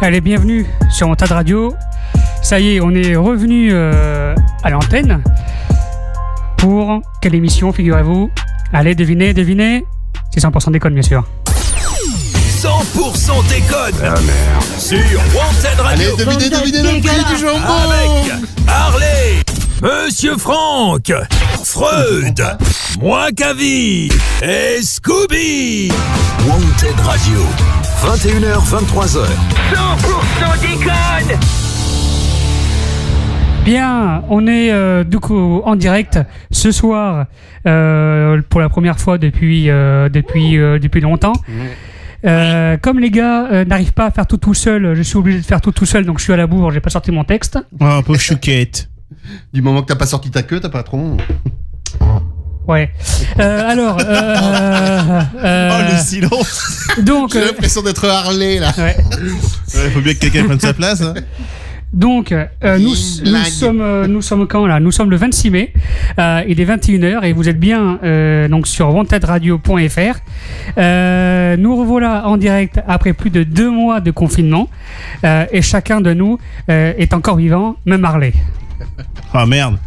Allez, bienvenue sur Wanted Radio. Ça y est, on est revenu à l'antenne. Pour quelle émission, figurez-vous? Allez, devinez. C'est 100% déconne, bien sûr. 100% déconne. Ah merde. Sur Wanted Radio. Allez, devinez le prix du jambon. Avec Harley, Monsieur Franck, Freud, moi Cavi et Scooby. Wanted Radio. 21h, 23h. 100% déconne. Bien, on est du coup en direct ce soir pour la première fois depuis longtemps. Comme les gars n'arrivent pas à faire tout seul, je suis obligé de faire tout seul, donc je suis à la bourre, j'ai pas sorti mon texte. Oh, pauvre chouquette. Du moment que t'as pas sorti ta queue, t'as pas trop. Ouais. Alors. Oh, le silence. Donc. J'ai l'impression d'être Harley là. Ouais. Faut bien que quelqu'un prenne sa place. Hein. Donc, nous sommes quand là? Nous sommes le 26 mai. Il est 21h et vous êtes bien donc sur wantedradio.fr. Nous revoilà en direct après plus de 2 mois de confinement et chacun de nous est encore vivant, même Harley. Oh merde.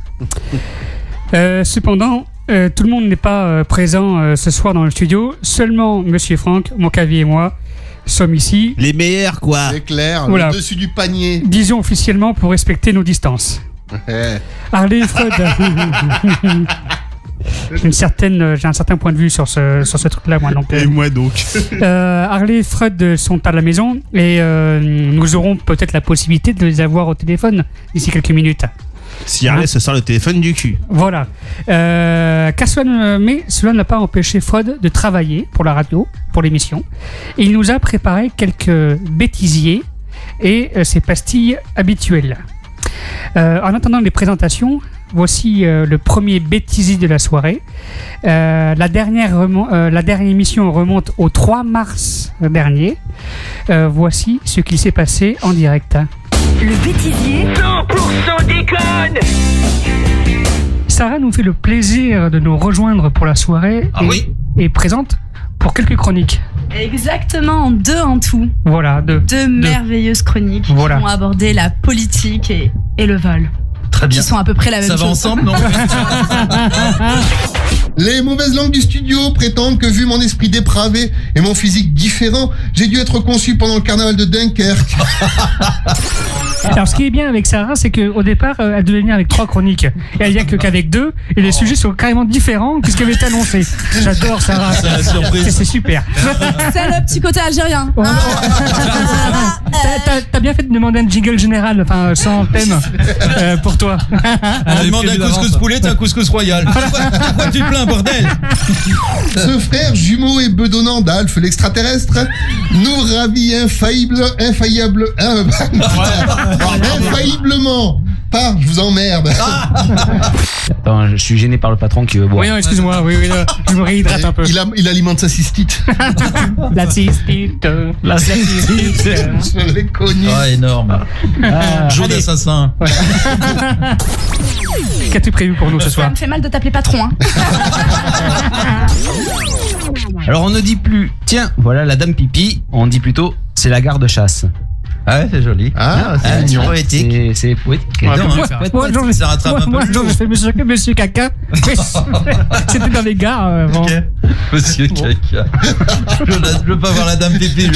Cependant, tout le monde n'est pas présent ce soir dans le studio. Seulement Monsieur Franck, Mokavi et moi sommes ici. Les meilleurs, quoi. C'est clair, voilà. Le dessus du panier. Disons officiellement pour respecter nos distances. Harley et Freud. J'ai un certain point de vue sur ce truc-là, moi. Donc, et moi donc. Harley et Freud sont à la maison et nous aurons peut-être la possibilité de les avoir au téléphone d'ici quelques minutes. Si Harley se sort le téléphone du cul. Voilà. Mais cela n'a pas empêché Freud de travailler pour la radio, pour l'émission. Et il nous a préparé quelques bêtisiers et ses pastilles habituelles. En attendant les présentations, voici le premier bêtisier de la soirée. La dernière émission remonte au 3 mars dernier. Voici ce qui s'est passé en direct. Le bêtisier 100% déconne. Sarah nous fait le plaisir de nous rejoindre pour la soirée et présente pour quelques chroniques. Exactement, 2 en tout. Voilà, deux merveilleuses chroniques qui vont aborder la politique et le vol. Très bien. Qui sont à peu près la même chose. Ça va ensemble, non? Les mauvaises langues du studio prétendent que vu mon esprit dépravé et mon physique différent, j'ai dû être conçu pendant le carnaval de Dunkerque. Alors ce qui est bien avec Sarah, c'est qu'au départ, elle devait venir avec 3 chroniques. Et elle vient qu'avec 2, et les sujets sont carrément différents que ce qui avait été annoncé. J'adore Sarah. C'est la surprise. C'est super. C'est le petit côté algérien. T'as bien fait de demander un jingle général, enfin sans thème, pour toi. On demande un couscous poulet, t'as un couscous royal. Pourquoi tu te plains, bordel? Ce frère jumeau et bedonnant d'Alf l'extraterrestre nous ravit infailliblement. Pas, je vous emmerde. Attends, je suis gêné par le patron qui veut boire. Oui, non, excuse-moi, oui, là, je me réhydrate un peu. Il alimente sa cystite. La cystite. Je l'ai connu. Ah, énorme. Jour d'assassin. Ouais. Qu'as-tu prévu pour nous ce soir? Ça me fait mal de t'appeler patron. Hein. Alors on ne dit plus, tiens, voilà la dame pipi, on dit plutôt, c'est la garde-chasse. Ah ouais, c'est joli. C'est poétique. C'est poétique. Moi, Ça rattrape un peu. Moi, j'ai fait monsieur caca. C'était dans les gares avant. Okay. Monsieur caca. Je veux pas voir la dame pipi,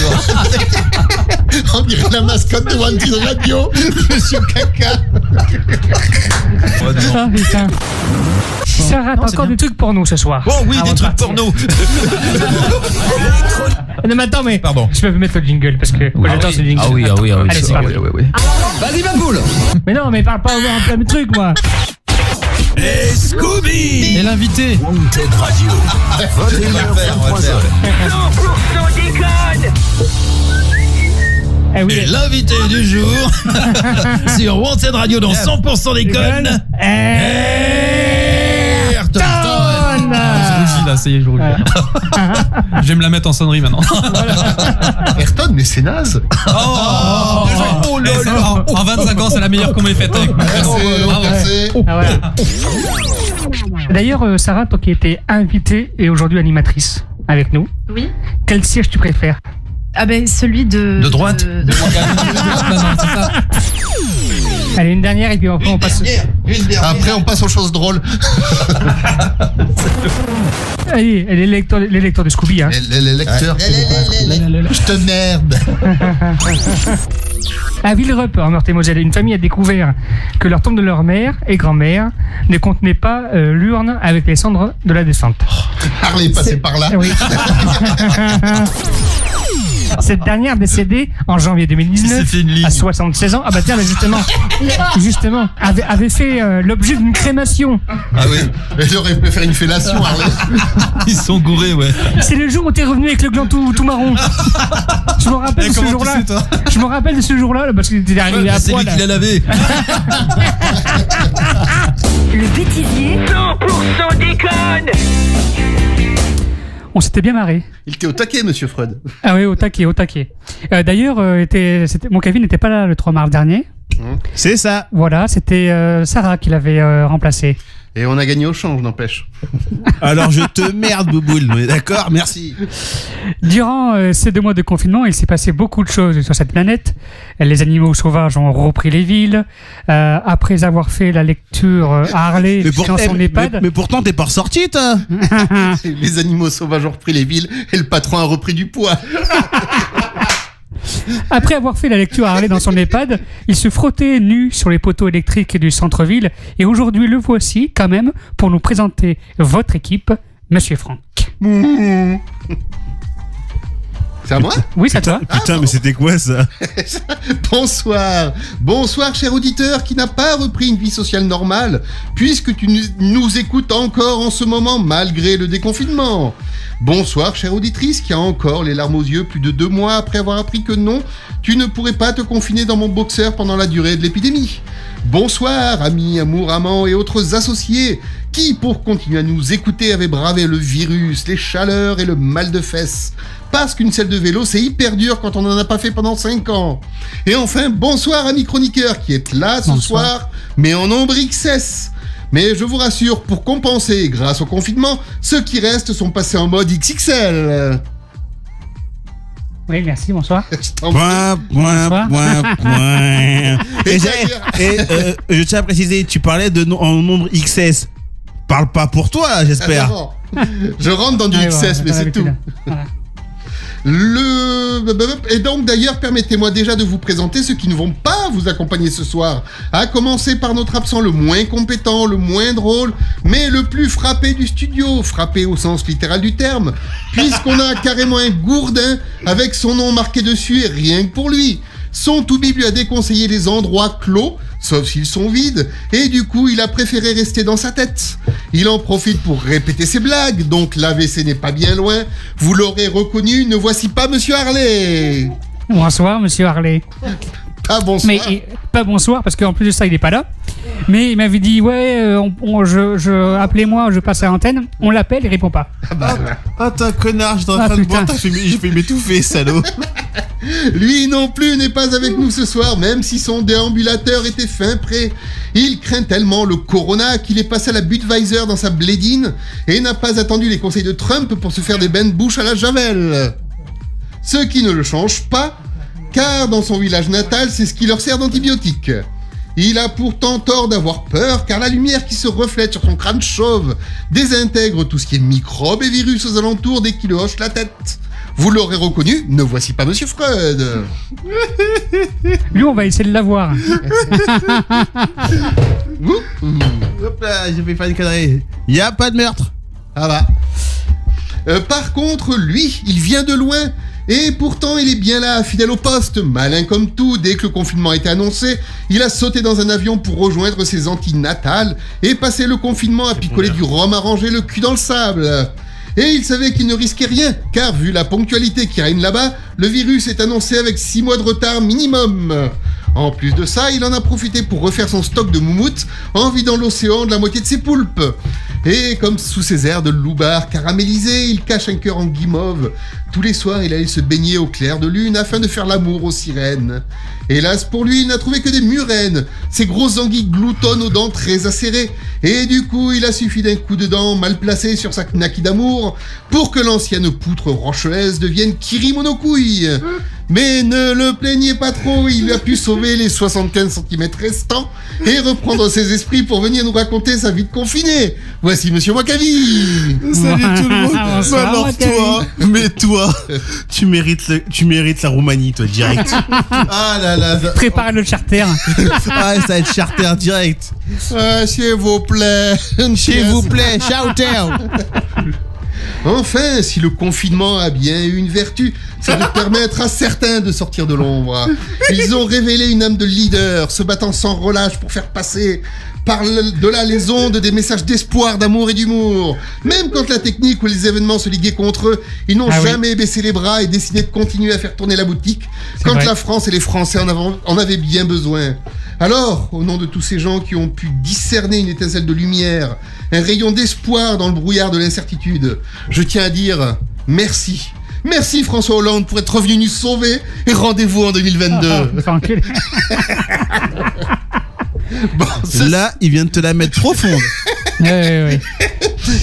On dirait la mascotte de Wanted Radio, Monsieur Caca. Ah putain. Sarah, t'as encore des trucs pour nous ce soir. Oh oui, des trucs porno. Non mais attends, mais pardon. Je peux mettre le jingle parce que moi j'adore ce jingle. Ah oui. Allez, c'est parti. Vas-y, ma poule. Mais non, mais parle pas en plein de trucs, moi. Et Scooby. Et l'invité. Wanted Radio. 21h, 23h. 100% déconne. Eh oui. Et l'invité du jour sur Wanted Radio dans 100% déconne. Ayrton. Là, ça y est, je roule. Je vais me la mettre en sonnerie maintenant. Ayrton, mais c'est naze. Oh là là. En 25 ans, c'est la meilleure qu'on m'ait faite avec. D'ailleurs, Sarah, toi qui étais invitée et aujourd'hui animatrice avec nous, Oui. quel siège tu préfères? Ah ben celui de droite. de droite. C'est ça. Allez, une dernière et puis après on passe. Après, on passe aux choses drôles. Allez, les lecteurs de Scooby. Hein. Les lecteurs. Je te merde. À Villerupt, en Meurthe-et-Moselle, une famille a découvert que leur tombe de leur mère et grand-mère ne contenait pas l'urne avec les cendres de la défunte. Harley est passé par là. Oui. Cette dernière, décédée en janvier 2019, à 76 ans, ah bah tiens, justement, avait fait l'objet d'une crémation. Ah oui. J'aurais pu faire une fellation, Harley. Ils sont gourés, ouais. C'est le jour où t'es revenu avec le gland tout marron. Je me rappelle de ce jour-là. Je me rappelle de ce jour-là parce que t'es arrivé à C'est poil. lui qui l'a lavé. Le bêtisier 100% déconne. On s'était bien marré. Il était au taquet, monsieur Freud. Ah oui, au taquet. D'ailleurs, mon Kevin n'était pas là le 3 mars dernier. C'est ça. Voilà, c'était Sarah qui l'avait remplacé. Et on a gagné au change, n'empêche. Alors je te merde, Bouboule. On est d'accord, merci. Durant ces 2 mois de confinement, il s'est passé beaucoup de choses sur cette planète. Les animaux sauvages ont repris les villes. Après avoir fait la lecture à Harley dans son EHPAD. Mais pourtant, t'es pas ressorti, toi. Les animaux sauvages ont repris les villes et le patron a repris du poids. Après avoir fait la lecture à Harley dans son EHPAD, il se frottait nu sur les poteaux électriques du centre-ville. Et aujourd'hui, le voici quand même pour nous présenter votre équipe, Monsieur Franck. C'est à moi? Oui, c'est à toi. Putain, mais c'était quoi ça? Bonsoir. Bonsoir, cher auditeur qui n'a pas repris une vie sociale normale, puisque tu nous écoutes encore en ce moment, malgré le déconfinement. Bonsoir, chère auditrice qui a encore les larmes aux yeux plus de 2 mois après avoir appris que non, tu ne pourrais pas te confiner dans mon boxeur pendant la durée de l'épidémie. Bonsoir, amis, amours, amants et autres associés qui, pour continuer à nous écouter, avaient bravé le virus, les chaleurs et le mal de fesses. Parce qu'une selle de vélo, c'est hyper dur quand on n'en a pas fait pendant 5 ans. Et enfin, bonsoir, amis chroniqueurs qui êtes là ce soir, mais en nombre XS. Mais je vous rassure, pour compenser, grâce au confinement, ceux qui restent sont passés en mode XXL. Oui, merci, bonsoir. Point. Et je tiens à préciser, tu parlais en nombre XS. Parle pas pour toi, j'espère. Je rentre dans du XS, mais c'est tout. Voilà. Et donc d'ailleurs, permettez-moi déjà de vous présenter ceux qui ne vont pas vous accompagner ce soir. À commencer par notre absent le moins compétent, le moins drôle, mais le plus frappé du studio. Frappé au sens littéral du terme, puisqu'on a carrément un gourdin avec son nom marqué dessus et rien que pour lui. Son toubib lui a déconseillé les endroits clos, sauf s'ils sont vides, et du coup il a préféré rester dans sa tête. Il en profite pour répéter ses blagues, donc l'AVC n'est pas bien loin. Vous l'aurez reconnu, ne voici pas Monsieur Harley. Bonsoir, Monsieur Harley. Pas bonsoir. Mais pas bonsoir, parce qu'en plus de ça, il n'est pas là. Mais il m'avait dit, ouais, appelez-moi, je passe à l'antenne. On l'appelle, il répond pas. Ah, t'es un connard, j'étais en train de boire, j'ai fait m'étouffer, salaud. Lui non plus n'est pas avec nous ce soir, même si son déambulateur était fin prêt. Il craint tellement le corona qu'il est passé à la Budweiser dans sa blédine et n'a pas attendu les conseils de Trump pour se faire des bains de bouche à la javel. Ce qui ne le change pas, car dans son village natal, c'est ce qui leur sert d'antibiotique. Il a pourtant tort d'avoir peur, car la lumière qui se reflète sur son crâne chauve désintègre tout ce qui est microbes et virus aux alentours dès qu'il hoche la tête. Vous l'aurez reconnu, ne voici pas Monsieur Freud. Lui, on va essayer de l'avoir. Hop là, j'ai fait faire une connerie. Y a pas de meurtre. Ah bah. Par contre, lui, il vient de loin. Et pourtant, il est bien là, fidèle au poste, malin comme tout. Dès que le confinement a été annoncé, il a sauté dans un avion pour rejoindre ses antinatales et passer le confinement à picoler du rhum arrangé le cul dans le sable. Et il savait qu'il ne risquait rien, car vu la ponctualité qui règne là-bas, le virus est annoncé avec 6 mois de retard minimum. En plus de ça, il en a profité pour refaire son stock de moumoutes en vidant l'océan de la moitié de ses poulpes. Et comme sous ses airs de loupard caramélisé, il cache un cœur en guimauve. Tous les soirs, il allait se baigner au clair de lune afin de faire l'amour aux sirènes. Hélas pour lui, il n'a trouvé que des murènes, ces grosses anguilles gloutonnes aux dents très acérées. Et du coup, il a suffi d'un coup de dent mal placé sur sa knacky d'amour pour que l'ancienne poutre rochelaise devienne Kirimonokouille. Mais ne le plaignez pas trop, il a pu sauver les 75 cm restants et reprendre ses esprits pour venir nous raconter sa vie de confiné. Voici Monsieur Wakavi. Salut tout le monde. Alors toi, tu mérites la Roumanie, toi, direct. Ah là là. Prépare le charter. Ah, ça va être charter direct. Ah, s'il vous plaît. shout out. Enfin, si le confinement a bien eu une vertu, c'est de permettre à certains de sortir de l'ombre. Ils ont révélé une âme de leader, se battant sans relâche pour faire passer par là les ondes des messages d'espoir, d'amour et d'humour. Même quand la technique ou les événements se liguaient contre eux, ils n'ont jamais baissé les bras et décidé de continuer à faire tourner la boutique quand la France et les Français en avaient bien besoin. Alors, au nom de tous ces gens qui ont pu discerner une étincelle de lumière, un rayon d'espoir dans le brouillard de l'incertitude, je tiens à dire merci. Merci François Hollande pour être revenu nous sauver et rendez-vous en 2022. Bon, là, il vient de te la mettre profonde. Oui.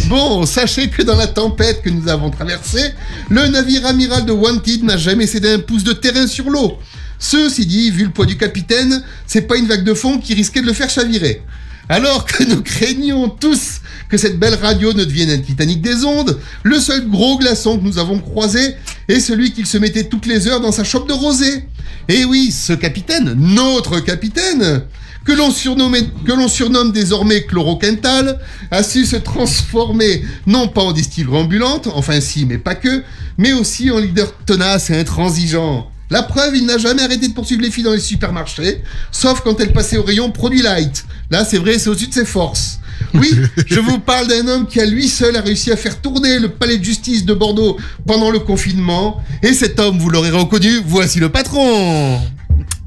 Bon, sachez que dans la tempête que nous avons traversée, le navire amiral de Wanted n'a jamais cédé un pouce de terrain sur l'eau. Ceci dit, vu le poids du capitaine, c'est pas une vague de fond qui risquait de le faire chavirer. Alors que nous craignons tous que cette belle radio ne devienne un Titanic des ondes, le seul gros glaçon que nous avons croisé est celui qu'il se mettait toutes les heures dans sa chope de rosée. Et oui, ce capitaine, notre capitaine, que l'on surnomme désormais Chloroquintal, a su se transformer non pas en distillerie ambulante, enfin si, mais pas que, mais aussi en leader tenace et intransigeant. La preuve, il n'a jamais arrêté de poursuivre les filles dans les supermarchés, sauf quand elles passaient au rayon produits light. Là, c'est vrai, c'est au-dessus de ses forces. Oui, je vous parle d'un homme qui à lui seul a réussi à faire tourner le palais de justice de Bordeaux pendant le confinement. Et cet homme, vous l'aurez reconnu, voici le patron.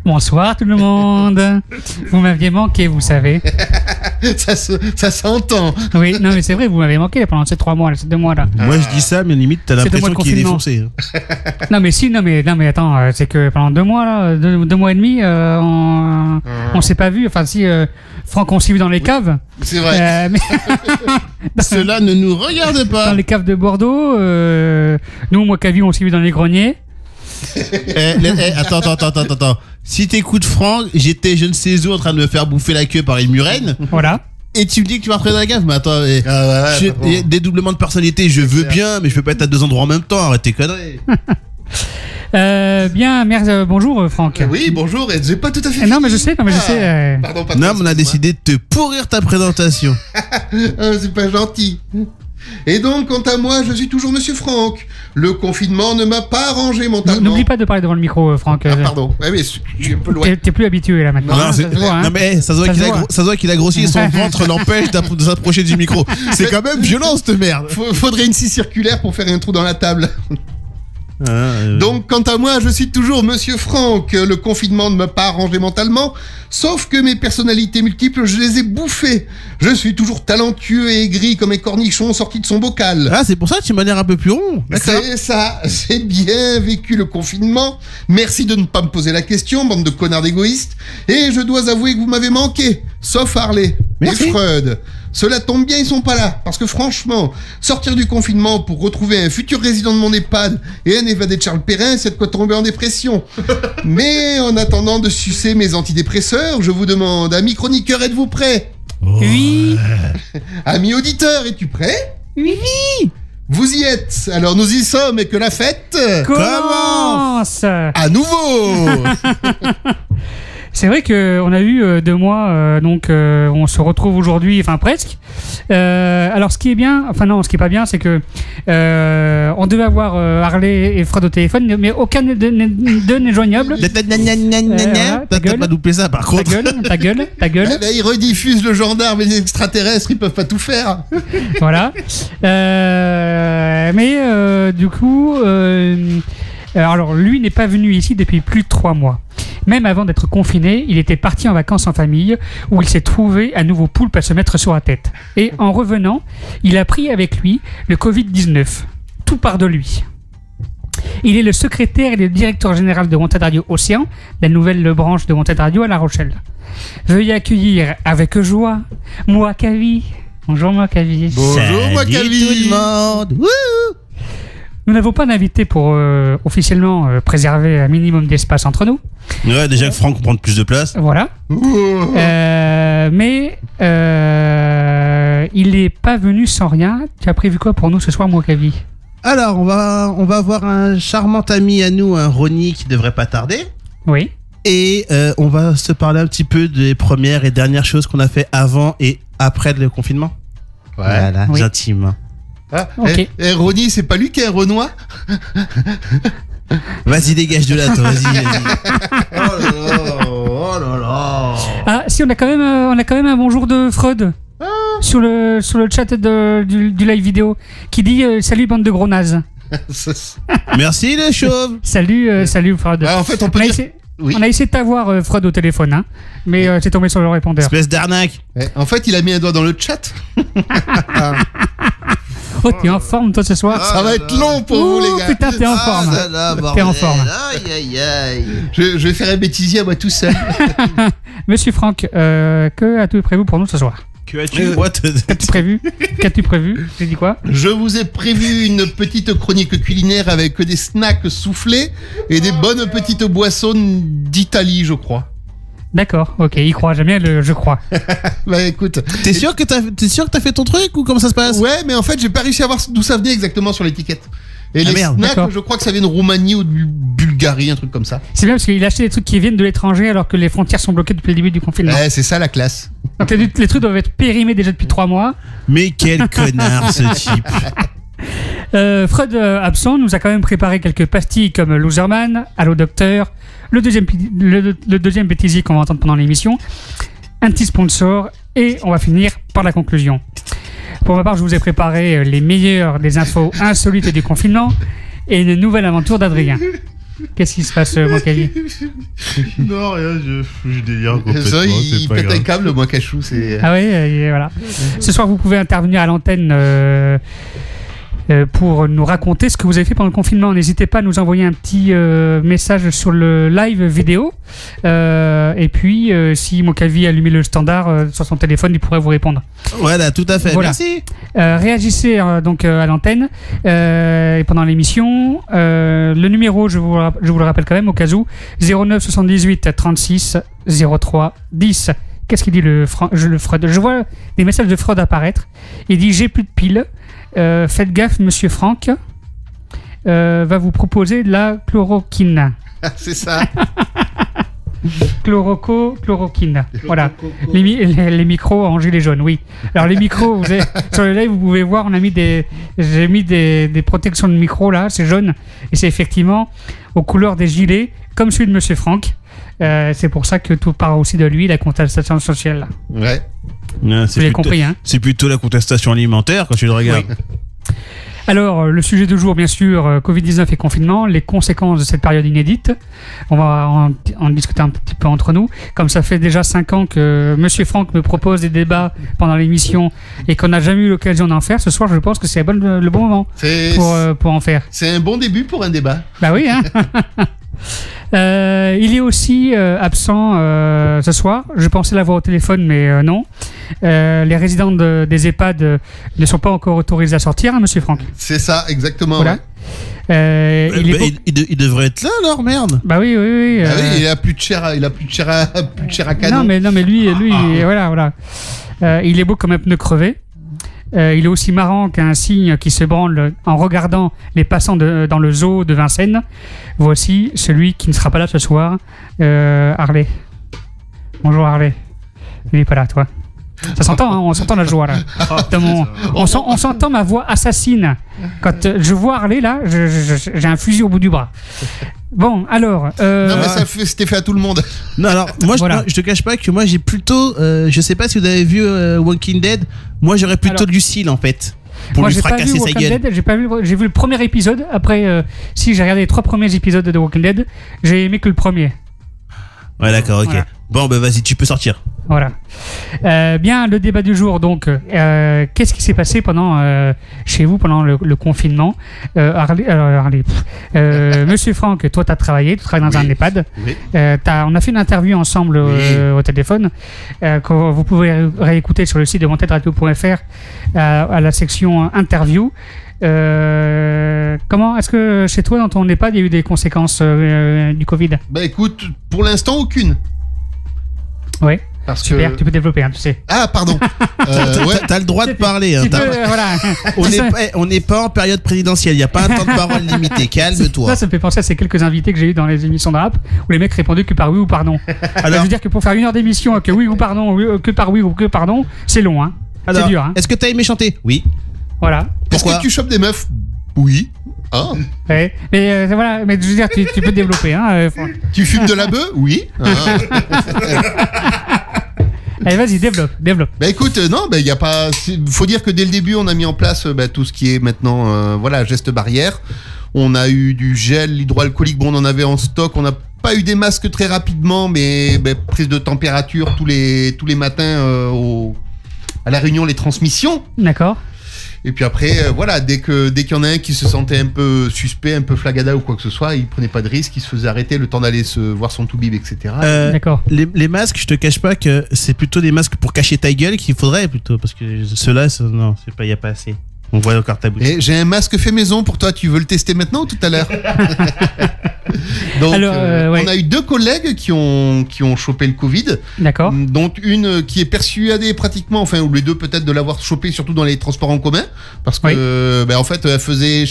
Bonsoir tout le monde. Vous m'aviez manqué, vous savez. Ça s'entend. Oui, non mais c'est vrai, vous m'avez manqué pendant ces 3 mois, ces 2 mois là. Moi je dis ça, mais limite t'as l'impression qu'il est défoncé. Non mais attends, c'est que pendant 2 mois là, 2 mois et demi, on s'est pas vu. Enfin si, Franck on s'est vu dans les caves. C'est vrai. Mais cela ne nous regarde pas. Dans les caves de Bordeaux, nous moi Cavi on s'est vu dans les greniers. Attends. Si t'écoutes Franck, j'étais je ne sais où en train de me faire bouffer la queue par une murène. Voilà. Et tu me dis que tu vas prendre la gaffe. Mais attends, dédoublement de personnalité, je veux bien, mais je peux pas être à 2 endroits en même temps. Arrête tes conneries. Bien, merci, bonjour Franck. Oui, bonjour, et j'ai pas tout à fait. Non, mais je sais. Pardon, patron, non, mais on a décidé de te pourrir ta présentation. C'est pas gentil. Et donc, quant à moi, je suis toujours Monsieur Franck. Le confinement ne m'a pas arrangé mentalement. N'oublie pas de parler devant le micro, Franck. Ah, pardon. Ouais, mais je suis un peu loin. T'es plus habitué là maintenant. Non, ça se voit qu'il a grossi et son ventre l'empêche de s'approcher du micro. C'est quand même violent cette merde. Faudrait une scie circulaire pour faire un trou dans la table. Donc, quant à moi, je suis toujours Monsieur Franck. Le confinement ne m'a pas arrangé mentalement, sauf que mes personnalités multiples, je les ai bouffées. Je suis toujours talentueux et aigri comme un cornichon sorti de son bocal. Ah, c'est pour ça que tu m'as l'air un peu plus rond. C'est ça, j'ai bien vécu le confinement. Merci de ne pas me poser la question, bande de connards d'égoïstes. Et je dois avouer que vous m'avez manqué, sauf Harley et Freud. Cela tombe bien, ils sont pas là. Parce que franchement, sortir du confinement pour retrouver un futur résident de mon EHPAD et un évadé de Charles Perrin, c'est de quoi tomber en dépression. Mais en attendant de sucer mes antidépresseurs, je vous demande, amis chroniqueurs, êtes-vous prêts ? Oui. Amis auditeurs, es-tu prêt ? Oui. Vous y êtes. Alors nous y sommes et que la fête commence à nouveau. C'est vrai qu'on a eu 2 mois, donc on se retrouve aujourd'hui, enfin presque. Alors ce qui est bien, enfin non, ce qui est pas bien, c'est que on devait avoir Harley et Fred au téléphone, mais aucun d'eux n'est joignable. T'as pas loupé ça par contre. Ta gueule. Là, ils rediffusent le gendarme et les extraterrestres, ils peuvent pas tout faire. Voilà. Mais du coup, alors lui n'est pas venu ici depuis plus de 3 mois. Même avant d'être confiné, il était parti en vacances en famille, où il s'est trouvé un nouveau poulpe à se mettre sur la tête. Et en revenant, il a pris avec lui le Covid-19. Tout part de lui. Il est le secrétaire et le directeur général de Wanted Radio Océan, la nouvelle branche de Wanted Radio à La Rochelle. Veuillez accueillir avec joie Moakavi. Bonjour Moakavi. Bonjour Moakavi. tout le monde. Wouh. Nous n'avons pas d'invité pour officiellement préserver un minimum d'espace entre nous. Ouais, déjà que Franck prend plus de place. Voilà. Mais il n'est pas venu sans rien. Tu as prévu quoi pour nous ce soir, Moakavi? Alors, on va avoir un charmant ami à nous, un Ronnie, qui devrait pas tarder. Oui. Et on va se parler un petit peu des premières et dernières choses qu'on a fait avant et après le confinement. Voilà, Oui. intimes. Ah, Ok. Ronnie, c'est pas lui qui est Renoir? Vas-y, dégage de là, toi, vas-y. Oh là là. Ah, si, on a quand même un bonjour de Freud. Sur le chat du live vidéo qui dit salut bande de gros nazes. Merci les chauves. Salut Freud. Ah, en fait, on peut dire... Oui. On a essayé de t'avoir Freud au téléphone, hein, mais c'est tombé sur le répondeur. Espèce d'arnaque. En fait, il a mis un doigt dans le chat. Oh, t'es en forme toi ce soir? Ça va être long pour vous, les gars. Putain, t'es en forme. T'es en forme. Aïe, aïe, aïe. Je vais faire un bêtisier à moi tout seul. Monsieur Franck, que as-tu prévu pour nous ce soir? Que as-tu Qu'as-tu prévu? J'ai dit quoi? Je vous ai prévu une petite chronique culinaire avec des snacks soufflés et des bonnes petites boissons d'Italie, je crois. D'accord, ok, il croit jamais je crois. Bah écoute. T'es sûr que t'as fait ton truc ou comment ça se passe? Ouais, mais en fait, j'ai pas réussi à voir d'où ça venait exactement sur l'étiquette. Et les merde, snacks, d'accord. je crois que ça vient de Roumanie ou de Bulgarie, un truc comme ça. C'est bien parce qu'il a acheté des trucs qui viennent de l'étranger alors que les frontières sont bloquées depuis le début du confinement. Ouais, c'est ça la classe. Donc les trucs doivent être périmés déjà depuis 3 mois. Mais quel connard ce type. Freud absent nous a quand même préparé quelques pastilles comme Loserman, Allo Docteur, le deuxième bêtisier qu'on va entendre pendant l'émission, un petit sponsor et on va finir par la conclusion. Pour ma part, je vous ai préparé les meilleures des infos insolites du confinement et une nouvelle aventure d'Adrien. Qu'est-ce qui se passe, Moakavi? Non, rien, je délire complètement. Ça, il c'est pas pète un grave. câble, moi, cachou, c'est... Ah oui, voilà. Ce soir, vous pouvez intervenir à l'antenne pour nous raconter ce que vous avez fait pendant le confinement. N'hésitez pas à nous envoyer un petit message sur le live vidéo. Et puis, si Moakavi a allumé le standard sur son téléphone, il pourrait vous répondre. Voilà, tout à fait. Voilà. Merci. Réagissez donc à l'antenne et pendant l'émission. Le numéro, je vous le rappelle quand même au cas où, 09 78 36 03 10. Qu'est-ce qu'il dit le Freud? Je vois des messages de Freud apparaître. Il dit j'ai plus de piles. Faites gaffe, monsieur Franck va vous proposer de la chloroquine. C'est ça. Chloroquine. Voilà. Les micros en gilet jaune, oui. Alors les micros, sur le live, vous pouvez voir, j'ai mis des protections de micro là, c'est jaune. Et c'est effectivement aux couleurs des gilets, comme celui de monsieur Franck. C'est pour ça que tout part aussi de lui, la contestation sociale. Ouais. Ouais, Vous avez compris, hein? C'est plutôt la contestation alimentaire quand tu le regardes. Oui. Alors, le sujet du jour, bien sûr, Covid-19 et confinement, les conséquences de cette période inédite. On va en discuter un petit peu entre nous. Comme ça fait déjà 5 ans que monsieur Franck me propose des débats pendant l'émission et qu'on n'a jamais eu l'occasion d'en faire, ce soir, je pense que c'est le bon moment pour en faire. C'est un bon début pour un débat. Bah oui, hein. Il est aussi absent ce soir. Je pensais l'avoir au téléphone, mais non. Les résidents des EHPAD ne sont pas encore autorisés à sortir, hein, monsieur Franck. C'est ça, exactement. Voilà. Ouais. Il devrait être là alors, merde. Bah oui. Ah oui, il a plus de chair à canon. Non mais lui, voilà. Il est beau comme un pneu crevé. Il est aussi marrant qu'un cygne qui se branle en regardant les passants dans le zoo de Vincennes. Voici celui qui ne sera pas là ce soir, Harley. Bonjour Harley. Il n'est pas là, toi. Ça s'entend, hein, on s'entend la joie là. On s'entend ma voix assassine. Quand je vois Harley là, j'ai un fusil au bout du bras. Bon, alors. Non, mais c'était fait à tout le monde. Non, alors, moi, Voilà. je te cache pas que moi, j'ai plutôt. Je sais pas si vous avez vu Walking Dead. Moi, j'aurais plutôt Lucille en fait. Pour moi, lui j'ai pas fracasser vu sa Walking gueule. Dead, j'ai vu le premier épisode. Après, si j'ai regardé les 3 premiers épisodes de Walking Dead, j'ai aimé que le premier. Ouais, d'accord, ok. Voilà. Bon, bah vas-y, tu peux sortir. Voilà. Bien, le débat du jour, donc, qu'est-ce qui s'est passé chez vous pendant le confinement? Monsieur Franck, toi, tu as travaillé, tu travailles dans un EHPAD. Oui. On a fait une interview ensemble au téléphone, que vous pouvez réécouter sur le site de montedradio.fr à la section interview. Comment est-ce que chez toi, dans ton EHPAD, il y a eu des conséquences du Covid? Bah écoute, pour l'instant, aucune. Oui. Parce Super, que... tu peux développer, hein, tu sais. Ah, pardon. T'as le droit de parler. Hein, voilà. On n'est pas en période présidentielle. Il n'y a pas un temps de parole limité. Calme-toi. Ça me fait penser à ces quelques invités que j'ai eu dans les émissions de rap où les mecs répondaient que par oui ou pardon. Alors, je veux dire que pour faire 1 heure d'émission, que oui ou pardon, que par oui ou que pardon, c'est long. Hein. C'est dur. Hein. Est-ce que t'as aimé chanter? Oui. Voilà. Est-ce que tu chopes des meufs? Oui. Ah. Ouais. Mais voilà, mais je veux dire, tu peux développer. Hein, Tu fumes de la bœuf? Oui. Ah. Allez, vas-y, développe. Bah écoute, non, bah y a pas. Faut dire que dès le début, on a mis en place tout ce qui est maintenant, gestes barrières. On a eu du gel hydroalcoolique. Bon, on en avait en stock. On n'a pas eu des masques très rapidement, mais prise de température tous les matins à la réunion, les transmissions. D'accord. Et puis après, dès qu'il y en a un qui se sentait un peu suspect, un peu flagada ou quoi que ce soit, il prenait pas de risque, il se faisait arrêter le temps d'aller se voir son toubib, etc. D'accord. Les masques, je te cache pas que c'est plutôt des masques pour cacher ta gueule qu'il faudrait plutôt, parce que ceux-là, non, il y a pas assez. On voit encore ta bouche. Et j'ai un masque fait maison pour toi, tu veux le tester maintenant ou tout à l'heure? Donc, on a eu 2 collègues qui ont chopé le Covid. D'accord. Dont une qui est persuadée pratiquement, ou les deux peut-être, de l'avoir chopé surtout dans les transports en commun. Parce que, en fait, elle faisait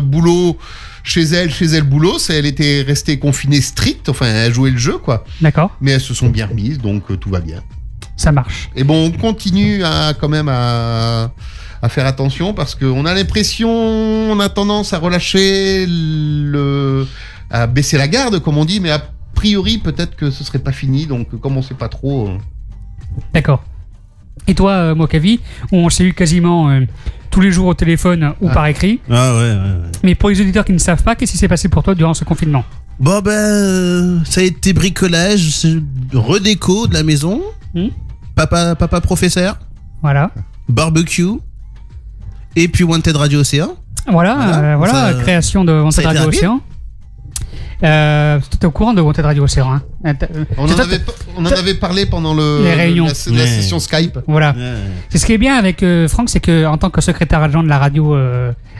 boulot chez elle boulot. Elle était restée confinée stricte. Elle jouait le jeu, quoi. D'accord. Mais elles se sont bien remises, donc tout va bien. Ça marche. Et bon, on continue quand même à faire attention parce qu'on a l'impression, on a tendance à relâcher à baisser la garde, comme on dit, mais a priori, peut-être que ce serait pas fini, donc comme on sait pas trop. D'accord. Et toi, Mokavi, on s'est eu quasiment tous les jours au téléphone ou par écrit. Ah ouais. Mais pour les auditeurs qui ne savent pas, qu'est-ce qui s'est passé pour toi durant ce confinement? Bon, ça a été bricolage, redéco de la maison, papa professeur, voilà, barbecue, et puis Wanted Radio Océan. Voilà, création de Wanted Radio Océan. Tu es au courant de Wanted Radio Océan, hein? On en avait parlé pendant les réunions. la session Skype. Voilà. C'est ce qui est bien avec Franck, c'est que en tant que secrétaire adjoint de la radio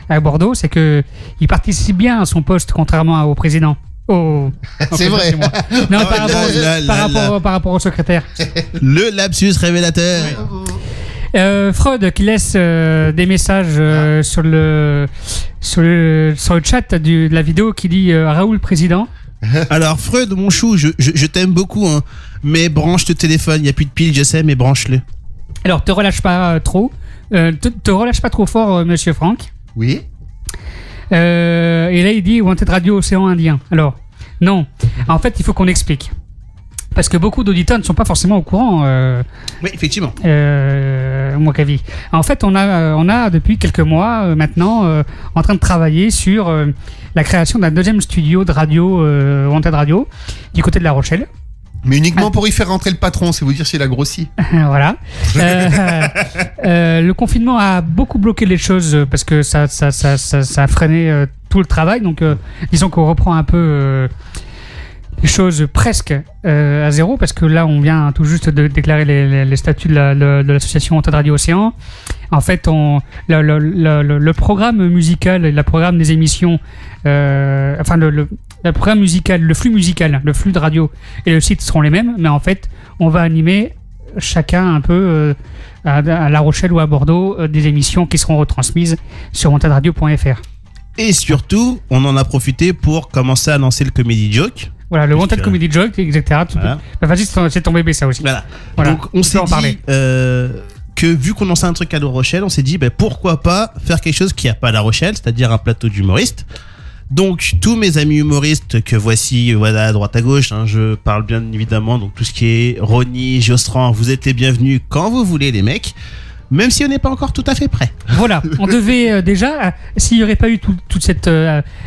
à Bordeaux, c'est que il participe bien à son poste, contrairement au président. C'est vrai. Non, par rapport au secrétaire. Le lapsus révélateur. Freud qui laisse des messages sur le chat de la vidéo qui dit Raoul président. Alors Freud, mon chou, je t'aime beaucoup, hein, mais branche le téléphone, il n'y a plus de pile, je sais, mais branche-le. Alors te relâche pas trop, te relâche pas trop fort, monsieur Franck. Oui. Et là il dit Wanted Radio Océan Indien. Alors non, en fait il faut qu'on explique. Parce que beaucoup d'auditeurs ne sont pas forcément au courant. Oui, effectivement. Mokavi. En fait, on a depuis quelques mois maintenant en train de travailler sur la création d'un 2e studio de radio, Wanted Radio, du côté de La Rochelle. Mais uniquement pour y faire rentrer le patron, c'est vous dire s'il a grossi. Voilà. Le confinement a beaucoup bloqué les choses parce que ça a freiné tout le travail. Donc, disons qu'on reprend un peu les choses presque à zéro, parce que là on vient tout juste de déclarer les statuts de l'association Wanted Radio Océan. En fait, le programme musical et le programme des émissions, le programme musical, le flux musical, le flux de radio et le site seront les mêmes, mais en fait on va animer chacun un peu à La Rochelle ou à Bordeaux des émissions qui seront retransmises sur wantedradio.fr. Et surtout, on en a profité pour commencer à lancer le Comedy Joke. Voilà, le Wanted Comedy Joke, etc. Voilà. Vas-y, c'est ton bébé, ça aussi. Voilà. Donc, on s'est dit que vu qu'on lançait un truc à La Rochelle, on s'est dit pourquoi pas faire quelque chose qu'il n'y a pas à La Rochelle, c'est-à-dire un plateau d'humoristes. Donc, tous mes amis humoristes que voici, à droite à gauche, hein, je parle bien évidemment, donc tout ce qui est Ronnie, Jostran, vous êtes les bienvenus quand vous voulez, les mecs. Même si on n'est pas encore tout à fait prêt. Voilà, on devait déjà, s'il n'y aurait pas eu toute cette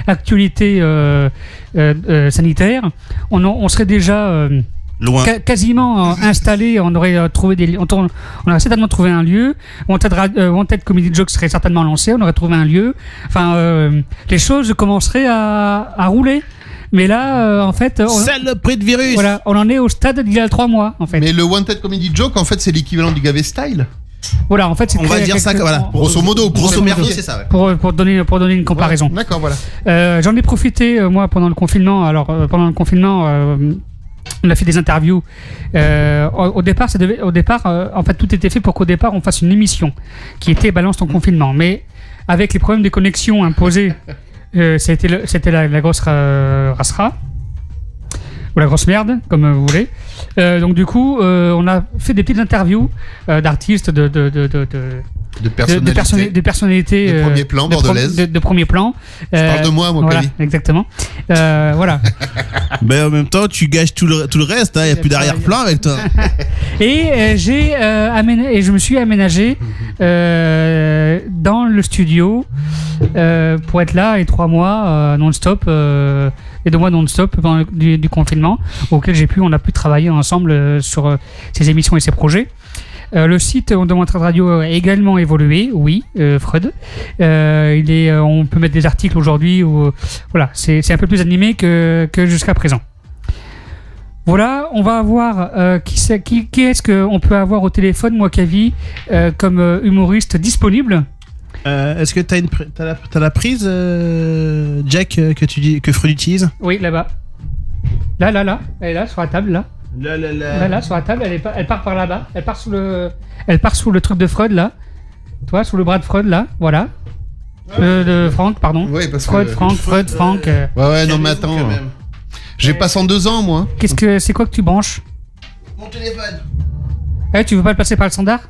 actualité sanitaire, on serait déjà Loin. Quasiment installé. On aurait trouvé on aurait certainement trouvé un lieu. Wanted Comedy Joke serait certainement lancé. On aurait trouvé un lieu. Enfin, les choses commenceraient à rouler. Mais là, en fait, saloperie de virus. Voilà, on en est au stade d'il y a 3 mois, en fait. Mais le Wanted Comedy Joke, en fait, c'est l'équivalent du Gavé Style. Voilà, en fait, c'est on va dire ça. Voilà. Grosso modo, c'est ça. Ouais. Pour donner une comparaison. Ouais, d'accord, voilà. J'en ai profité moi pendant le confinement. Alors pendant le confinement, on a fait des interviews. Au départ, en fait, tout était fait pour qu'au départ on fasse une émission qui était Balance ton confinement. Mais avec les problèmes de connexion imposés. C'était la grosse rassera ou la grosse merde, comme vous voulez. Donc du coup, on a fait des petites interviews d'artistes, de personnalités de premier plan, bordelaises. De premier plan. Je parle de moi, voilà, Kali. exactement. Voilà. Mais en même temps, tu gâches tout le reste. Il n'y a plus d'arrière-plan avec toi. Et je me suis aménagé dans le studio pour être là et 3 mois non-stop et 2 mois non-stop pendant du confinement auquel on a pu travailler ensemble sur ces émissions et ces projets. Le site de Wanted Radio a également évolué, oui, Freud. On peut mettre des articles aujourd'hui où voilà, c'est un peu plus animé que jusqu'à présent. Voilà, on va voir qui est-ce qu'on peut avoir au téléphone, moi, Kavi, comme humoriste disponible. Est-ce que t'as la prise, Jack, que Freud utilise? Oui, là-bas. Là, elle est là, sur la table, là. Là, sur la table, elle part par là-bas. Elle part sous le truc de Freud, là. Toi, sous le bras de Freud, là, voilà. De Franck, pardon. Oui, parce Freud, que... Franck. Ouais, non, mais attends. J'ai pas 102 ans, moi. C'est quoi que tu branches? Mon téléphone. Tu veux pas le passer par le standard?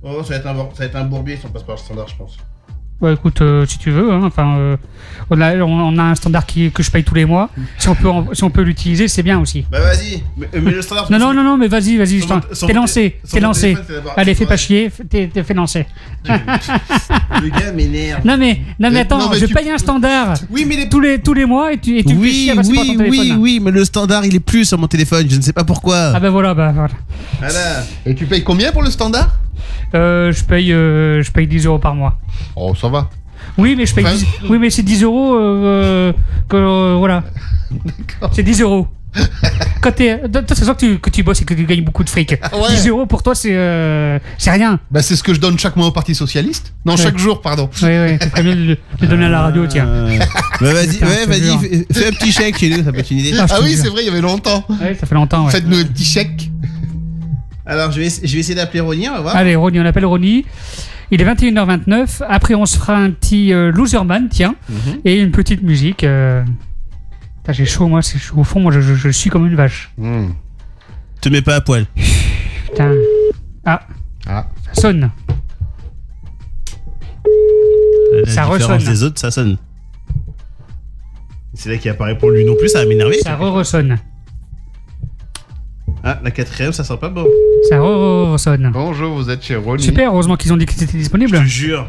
Oh, ça va être un bourbier si on passe par le standard, je pense. Ouais, écoute, si tu veux, hein, enfin, on a un standard que je paye tous les mois. Si on peut l'utiliser, c'est bien aussi. Bah vas-y, mais le standard. Non, mais vas-y, t'es lancé. Allez, fais pas chier, t'es fait lancer. Le gars m'énerve. Non mais attends, je paye un standard. Oui, mais tous les mois et tu fais chier à passer par ton téléphone. Oui, mais le standard il est plus sur mon téléphone, je ne sais pas pourquoi. Ah bah voilà. Voilà. Et tu payes combien pour le standard? Je paye 10 € par mois. Oh, ça va. Oui, mais oui, mais c'est 10 €. Voilà. D'accord. C'est 10 €. Toi, c'est sûr que tu bosses et que tu gagnes beaucoup de fric. Ouais. 10 € pour toi, c'est rien. Bah, c'est ce que je donne chaque mois au Parti Socialiste. Non, chaque jour, pardon. Oui, c'est très bien de le donner à la radio, tiens. Bah, vas-y, fais un petit chèque chez nous, ça peut être une idée. Ah oui, c'est vrai, il y avait longtemps. Oui, ça fait longtemps. Ouais. Faites-nous un petit chèque. Alors, je vais essayer d'appeler Ronnie, on va voir. Allez, Ronnie, on appelle Ronnie. Il est 21h29. Après, on se fera un petit Loserman, tiens, et une petite musique. Putain, j'ai chaud, moi. Au fond, moi, je suis comme une vache. Te mets pas à poil. Putain. Ah. Ça sonne. Ça ressonne. Des autres, ça sonne. C'est là qui apparaît pour lui non plus, ça va m'énerver. Ça ressonne. Ah, la 4ème, ça sent pas bon. Ça ressonne. Bonjour, vous êtes chez Ronnie. Super, heureusement qu'ils ont dit que c'était disponible. Je te jure.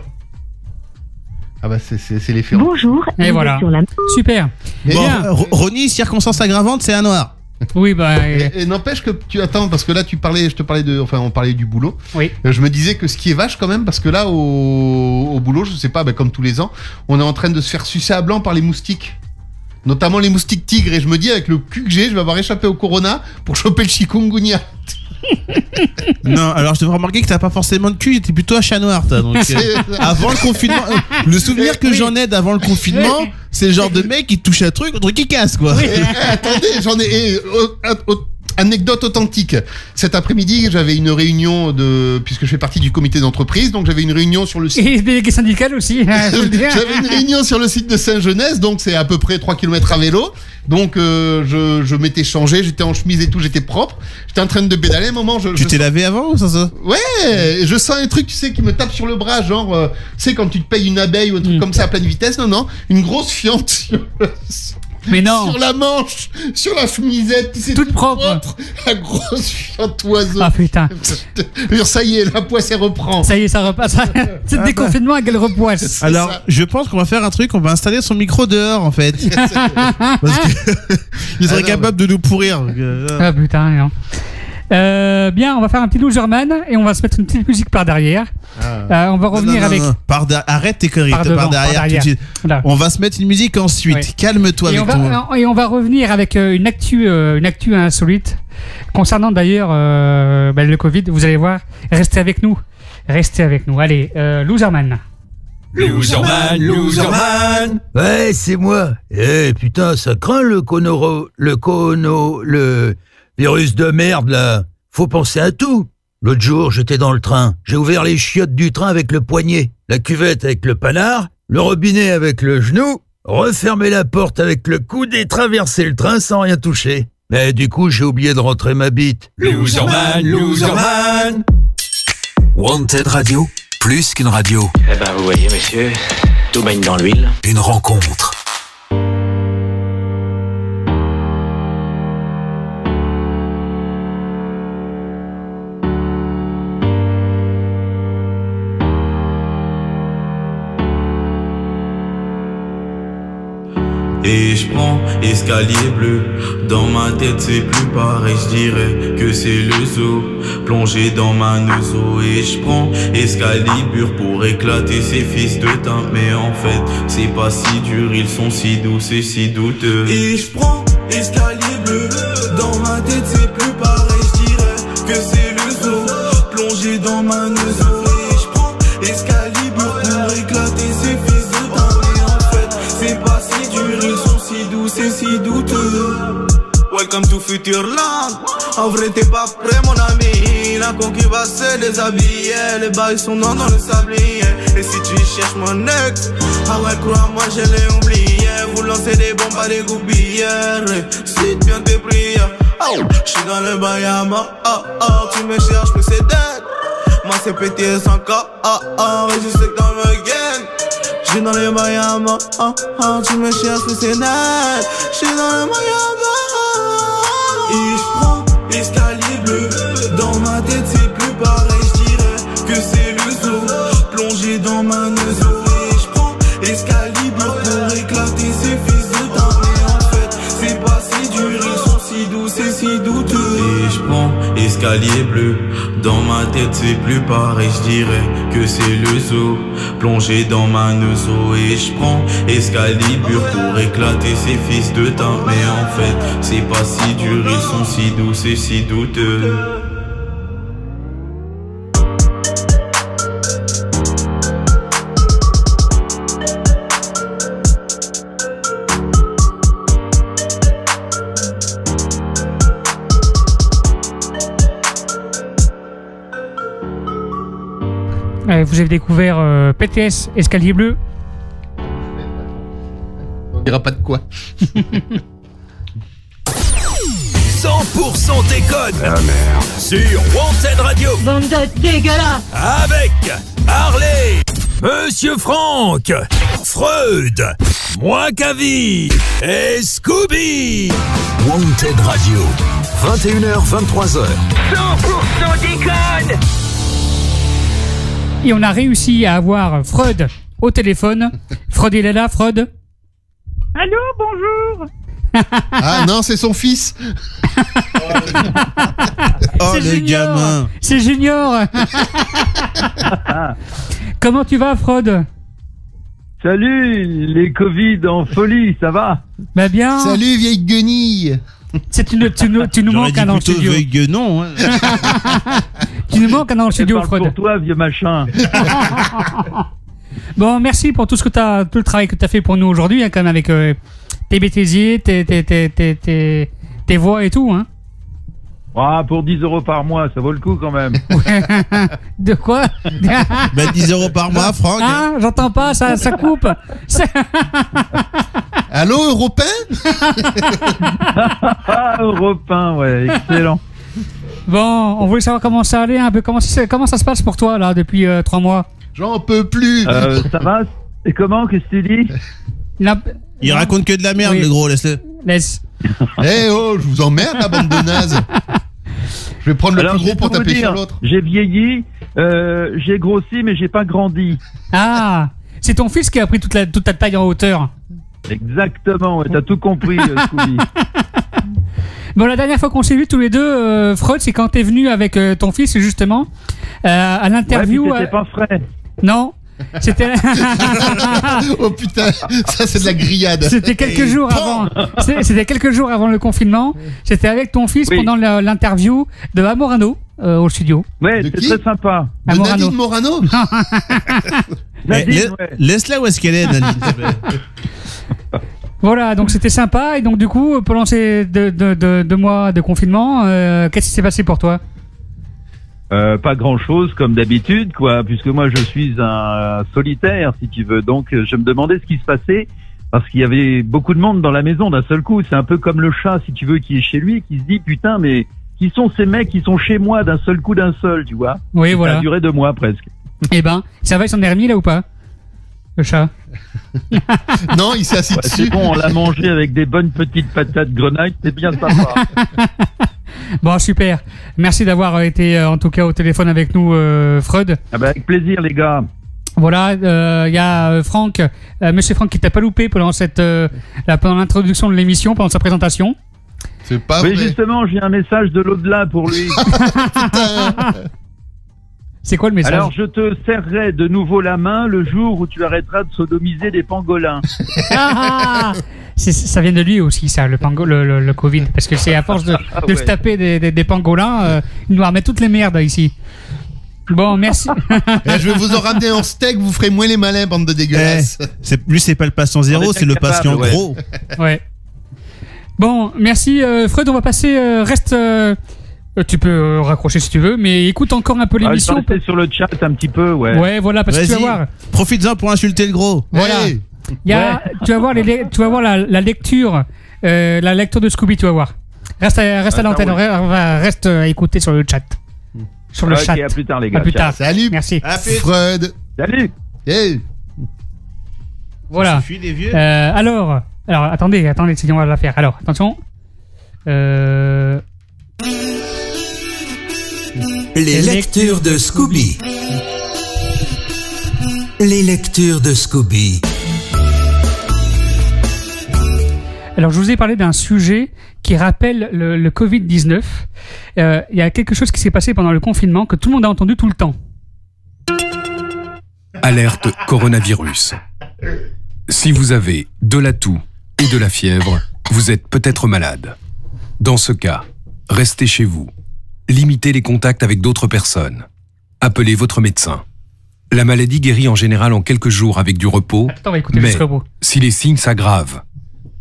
Ah bah c'est l'effet. Bonjour. Et voilà. Super. Bon, Ronnie, circonstance aggravante, c'est un noir. Oui, bah. Et n'empêche que tu attends, parce que là on parlait du boulot. Oui. Je me disais que ce qui est vache quand même, parce que là au boulot, je sais pas, comme tous les ans, on est en train de se faire sucer à blanc par les moustiques. Notamment les moustiques tigres, et je me dis avec le cul que j'ai, je vais avoir échappé au corona pour choper le chikungunya. Non, alors je devrais remarquer que t'as pas forcément de cul, j'étais plutôt à chat noir, toi. Donc, avant le confinement, le souvenir que j'en ai d'avant le confinement, c'est le genre de mec qui touche un truc qui casse, quoi. Attendez, j'en ai. Anecdote authentique. Cet après-midi, j'avais une réunion puisque je fais partie du comité d'entreprise, donc j'avais une réunion sur le site. Et délégué syndical aussi. J'avais une réunion sur le site de Saint-Genès, donc c'est à peu près 3 km à vélo. Donc je m'étais changé, j'étais en chemise et tout, j'étais propre. J'étais en train de pédaler. À un moment, tu t'es lavé avant ou ça? Ouais, je sens un truc, tu sais, qui me tape sur le bras, genre, tu sais, quand tu te payes une abeille ou un truc comme ça à pleine vitesse. Non, une grosse fiente sur Mais non. Sur la manche, sur la chemisette, c'est toute propre. La grosse fiente oiseau. Ah putain. Ça y est, la poisse elle reprend. Ça y est, ça repasse. C'est le déconfinement avec elle repoisse. Alors, je pense qu'on va faire un truc, on va installer son micro dehors en fait. Parce que il serait capable de nous pourrir. Ah putain, non. Bien, on va faire un petit loserman et on va se mettre une petite musique par derrière. On va revenir avec. Arrête tes conneries, par derrière tout de suite. Voilà. On va se mettre une musique ensuite. Ouais. Calme-toi avec ton. Et on va revenir avec une actu insolite concernant d'ailleurs le Covid. Vous allez voir. Restez avec nous. Allez, loserman. Loserman. Ouais, c'est moi. Eh putain, ça craint le virus de merde là. Faut penser à tout. L'autre jour, j'étais dans le train. J'ai ouvert les chiottes du train avec le poignet, la cuvette avec le panard, le robinet avec le genou, refermé la porte avec le coude et traversé le train sans rien toucher. Mais du coup, j'ai oublié de rentrer ma bite. Loserman. Wanted Radio, plus qu'une radio. Eh ben, vous voyez, monsieur, tout baigne dans l'huile. Une rencontre. Et je prends escalier bleu. Dans ma tête c'est plus pareil. Je dirais que c'est le zoo plongé dans ma neuzo. Et je prends Excalibur pour éclater ces fils de teint. Mais en fait c'est pas si dur. Ils sont si doux, c'est si douteux. Et je prends escalier bleu. Dans ma tête c'est plus pareil. Je dirais que c'est le zoo plongé dans ma neuzo. Et je prends Excalibur pour éclater ces fils de teint. Mais en fait c'est pas si dur. Ils sont si doux, c'est si douteux. Welcome to Futureland. En vrai t'es pas prêt mon ami. La conquête va se déshabiller. Les bails sont dans le sablier. Et si tu cherches mon ex, ah ouais crois-moi je l'ai oublié. Vous lancez des bombes à des goupillères. Cite bien tes prières. Oh, j'suis dans le bail à mort. Oh oh, tu me cherches mais c'est dead. Moi c'est pété sans corps. Oh oh, et je sais que dans le game j'suis dans le Miami, tu me cherches mais c'est net. J'suis dans le Miami. Et j'prends l'escalier bleu. Dans ma tête c'est plus pareil. J'dirais que c'est le zoo plongé dans ma neuzo. Et j'prends Excalibur pour éclater ces fils de teint. Mais en fait c'est pas si dur. Ils sont si doux, c'est si douteux. Et j'prends escalier bleu. Dans ma tête c'est plus pareil. J'dirais que c'est le zoo plongé dans ma neuzo. Et je prends Excalibur pour éclater ces fils de teint. Mais en fait c'est pas si dur. Ils sont si doux, c'est si douteux. Vous avez découvert PTS Escalier Bleu. On dira pas de quoi. 100% déconne. Ah merde. Sur Wanted Radio. Bande de dégueulasse. Avec Harley, Monsieur Franck, Freud, moi Cavi et Scooby. Wanted Radio, 21h, 23h. 100% déconne. Et on a réussi à avoir Freud au téléphone. Freud, il est là, Freud? Allô, bonjour. Ah non, c'est son fils. Oh le gamin. C'est Junior. Comment tu vas, Freud? Salut, les Covid en folie, ça va? Bah bien. Salut, vieille guenille. Tu nous manques dans le studio. Non, hein. Tu nous manques dans le studio, Freud. Pour toi, vieux machin. Bon, merci pour tout le travail que tu as fait pour nous aujourd'hui, hein, quand même, avec tes bêtisiers, tes voix et tout, hein. Ah, pour 10 € par mois, ça vaut le coup quand même. De quoi? 10 € par mois, Franck. Ah, j'entends pas, ça coupe. Allô, Européen? Ah, Européen, ouais, excellent. Bon, on voulait savoir comment ça allait un peu. Comment ça se passe pour toi, là, depuis 3 mois? J'en peux plus. Ça va? Et comment? Qu'est-ce que tu dis? Il raconte que de la merde, le gros, laisse-le. Laisse. Eh oh, je vous emmerde, la bande de nazes. Je vais prendre le plus gros pour taper sur l'autre. J'ai vieilli, j'ai grossi, mais j'ai pas grandi. Ah, c'est ton fils qui a pris toute ta taille en hauteur. Exactement, t'as tout compris, Scooby. Bon, la dernière fois qu'on s'est vus tous les deux, Freud, c'est quand t'es venu avec ton fils, justement, à l'interview. Ouais, c'était pas frais. Non. C'était. Oh putain, ça c'est de la grillade. C'était quelques jours avant. C'était quelques jours avant le confinement. C'était avec ton fils pendant l'interview de Amorano au studio. Ouais, c'est très sympa. De Nadine Morano. Nadine, laisse-la où est-ce qu'elle est, Nadine. Voilà, donc c'était sympa. Et donc du coup, pendant ces deux mois de confinement, qu'est-ce qui s'est passé pour toi? Pas grand-chose comme d'habitude, quoi, puisque moi je suis un solitaire, si tu veux. Donc je me demandais ce qui se passait, parce qu'il y avait beaucoup de monde dans la maison d'un seul coup. C'est un peu comme le chat, si tu veux, qui est chez lui, qui se dit putain, mais qui sont ces mecs qui sont chez moi d'un seul coup, d'un seul, tu vois. Oui, voilà. Ça a duré 2 mois presque. Eh ben, ça va, il s'en est remis là ou pas, le chat? Non, il s'est assis dessus. C'est bon, on l'a mangé avec des bonnes petites patates grenailles, c'est bien sympa. Bon, super. Merci d'avoir été en tout cas au téléphone avec nous, Freud. Ah bah, avec plaisir, les gars. Voilà, il y a Franck, Monsieur Franck, qui t'a pas loupé pendant pendant l'introduction de l'émission, pendant sa présentation. C'est pas vrai. Oui, justement, j'ai un message de l'au-delà pour lui. C'est quoi le message? Alors, je te serrerai de nouveau la main le jour où tu arrêteras de sodomiser des pangolins. Ça vient de lui aussi, ça, le Covid. Parce que c'est à force de se taper des pangolins, il nous remet toutes les merdes ici. Bon, merci. Et je vais vous en ramener en steak, vous ferez moins les malins, bande de dégueulasses. Lui, c'est pas le patient zéro, c'est le patient gros. Ouais. Bon, merci Freud, on va passer, tu peux raccrocher si tu veux, mais écoute encore un peu l'émission. Je vais sur le chat un petit peu, ouais. Ouais, voilà, parce que tu vas voir. Profites-en pour insulter le gros. Voilà. Hey. Tu vas voir, la lecture de Scooby, tu vas voir. Reste à l'antenne, reste à écouter sur le chat. Sur le chat. À plus tard, les gars. À plus tard. Salut. Merci. Freud. Salut. Hey. Voilà. Les vieux. Alors, attendez, c'est on va la faire. Alors, attention. Les lectures de Scooby. Les lectures de Scooby. Alors, je vous ai parlé d'un sujet qui rappelle le Covid-19. Il y a quelque chose qui s'est passé pendant le confinement que tout le monde a entendu tout le temps. Alerte coronavirus. Si vous avez de la toux et de la fièvre, vous êtes peut-être malade. Dans ce cas, restez chez vous. Limitez les contacts avec d'autres personnes. Appelez votre médecin. La maladie guérit en général en quelques jours avec du repos, mais si les signes s'aggravent,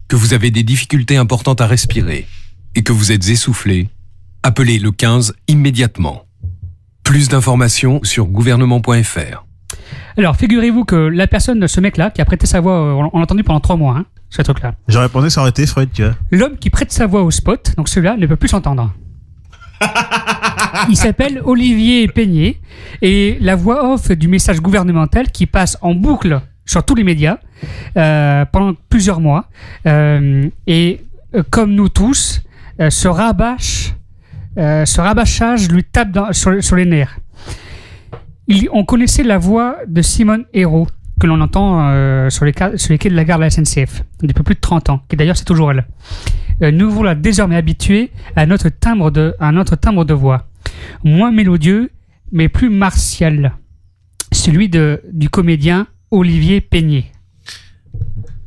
que vous avez des difficultés importantes à respirer et que vous êtes essoufflé, appelez le 15 immédiatement. Plus d'informations sur gouvernement.fr. Alors, figurez-vous que la personne, ce mec-là, qui a prêté sa voix, on l'a entendu pendant 3 mois, hein, ce truc-là. J'aurais pensé que ça aurait été Freud, tu vois. L'homme qui prête sa voix au spot, donc celui-là, ne peut plus s'entendre. Il s'appelle Olivier Peigné et la voix off du message gouvernemental qui passe en boucle sur tous les médias pendant plusieurs mois comme nous tous, ce rabâchage lui tape sur les nerfs. On connaissait la voix de Simone Hérault que l'on entend sur les quais de la gare de la SNCF depuis plus de 30 ans, qui d'ailleurs c'est toujours elle. Nous voilà désormais habitués à notre timbre de voix, moins mélodieux mais plus martial, celui du comédien Olivier Peigné.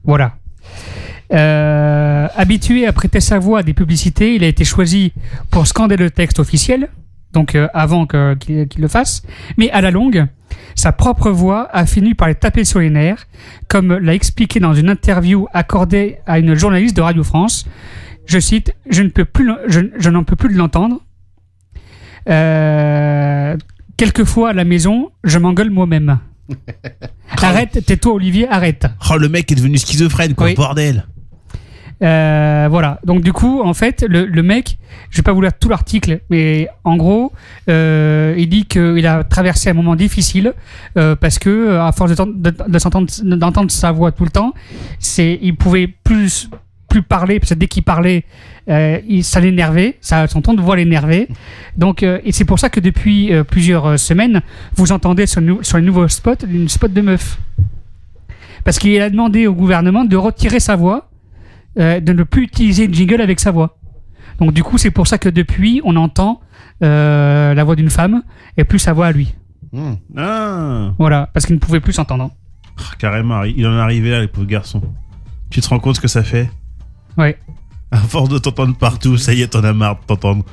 Voilà. Habitué à prêter sa voix à des publicités, il a été choisi pour scander le texte officiel, donc avant qu'il le fasse, mais à la longue, sa propre voix a fini par les taper sur les nerfs, comme l'a expliqué dans une interview accordée à une journaliste de Radio France. Je cite, je n'en peux plus de l'entendre. Quelquefois à la maison, je m'engueule moi-même. Arrête, tais-toi Olivier, arrête. Oh, le mec est devenu schizophrène, quoi, oui. Bordel. Voilà. Donc du coup, en fait, le mec, je vais pas vous lire tout l'article, mais en gros, il dit qu'il a traversé un moment difficile parce que à force d'entendre sa voix tout le temps, il pouvait plus parler, parce que dès qu'il parlait, ça l'énervait, son ton de voix l'énervait. Donc, et c'est pour ça que depuis plusieurs semaines, vous entendez sur les nouveaux spots une spot de meuf. Parce qu'il a demandé au gouvernement de retirer sa voix, de ne plus utiliser une jingle avec sa voix. Donc du coup, c'est pour ça que depuis, on entend la voix d'une femme et plus sa voix à lui. Voilà, parce qu'il ne pouvait plus s'entendre. Carrément, il en est arrivé là, les pauvres garçons. Tu te rends compte ce que ça fait? Ouais. À force de t'entendre partout, ça y est, t'en as marre de t'entendre.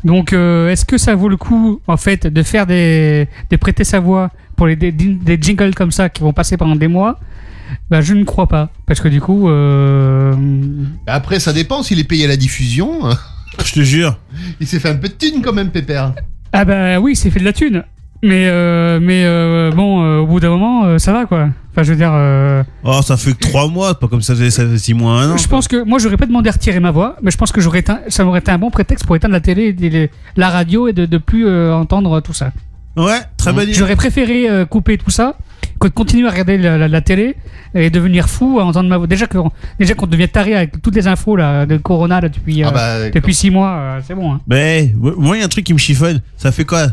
Donc, est-ce que ça vaut le coup, en fait, de prêter sa voix pour des jingles comme ça qui vont passer pendant des mois? Bah, je ne crois pas. Parce que du coup... Après, ça dépend s'il est payé à la diffusion. Je te jure. Il s'est fait un peu de thune quand même, Pépère. Ah bah oui, il s'est fait de la thune. Mais bon, au bout d'un moment, ça va quoi. Enfin, je veux dire. Oh, ça fait que 3 mois, pas comme ça fait 6 mois, 1 an. Je pense que moi, j'aurais pas demandé à retirer ma voix, mais je pense que ça m'aurait été un bon prétexte pour éteindre la télé, la radio et de plus entendre tout ça. Ouais, très bonne idée. J'aurais préféré couper tout ça que de continuer à regarder la télé et devenir fou à entendre ma voix. Déjà qu'on devient taré avec toutes les infos là, de Corona là, depuis 6 mois, c'est bon. Hein. Mais moi, il y a un truc qui me chiffonne. Ça fait quoi?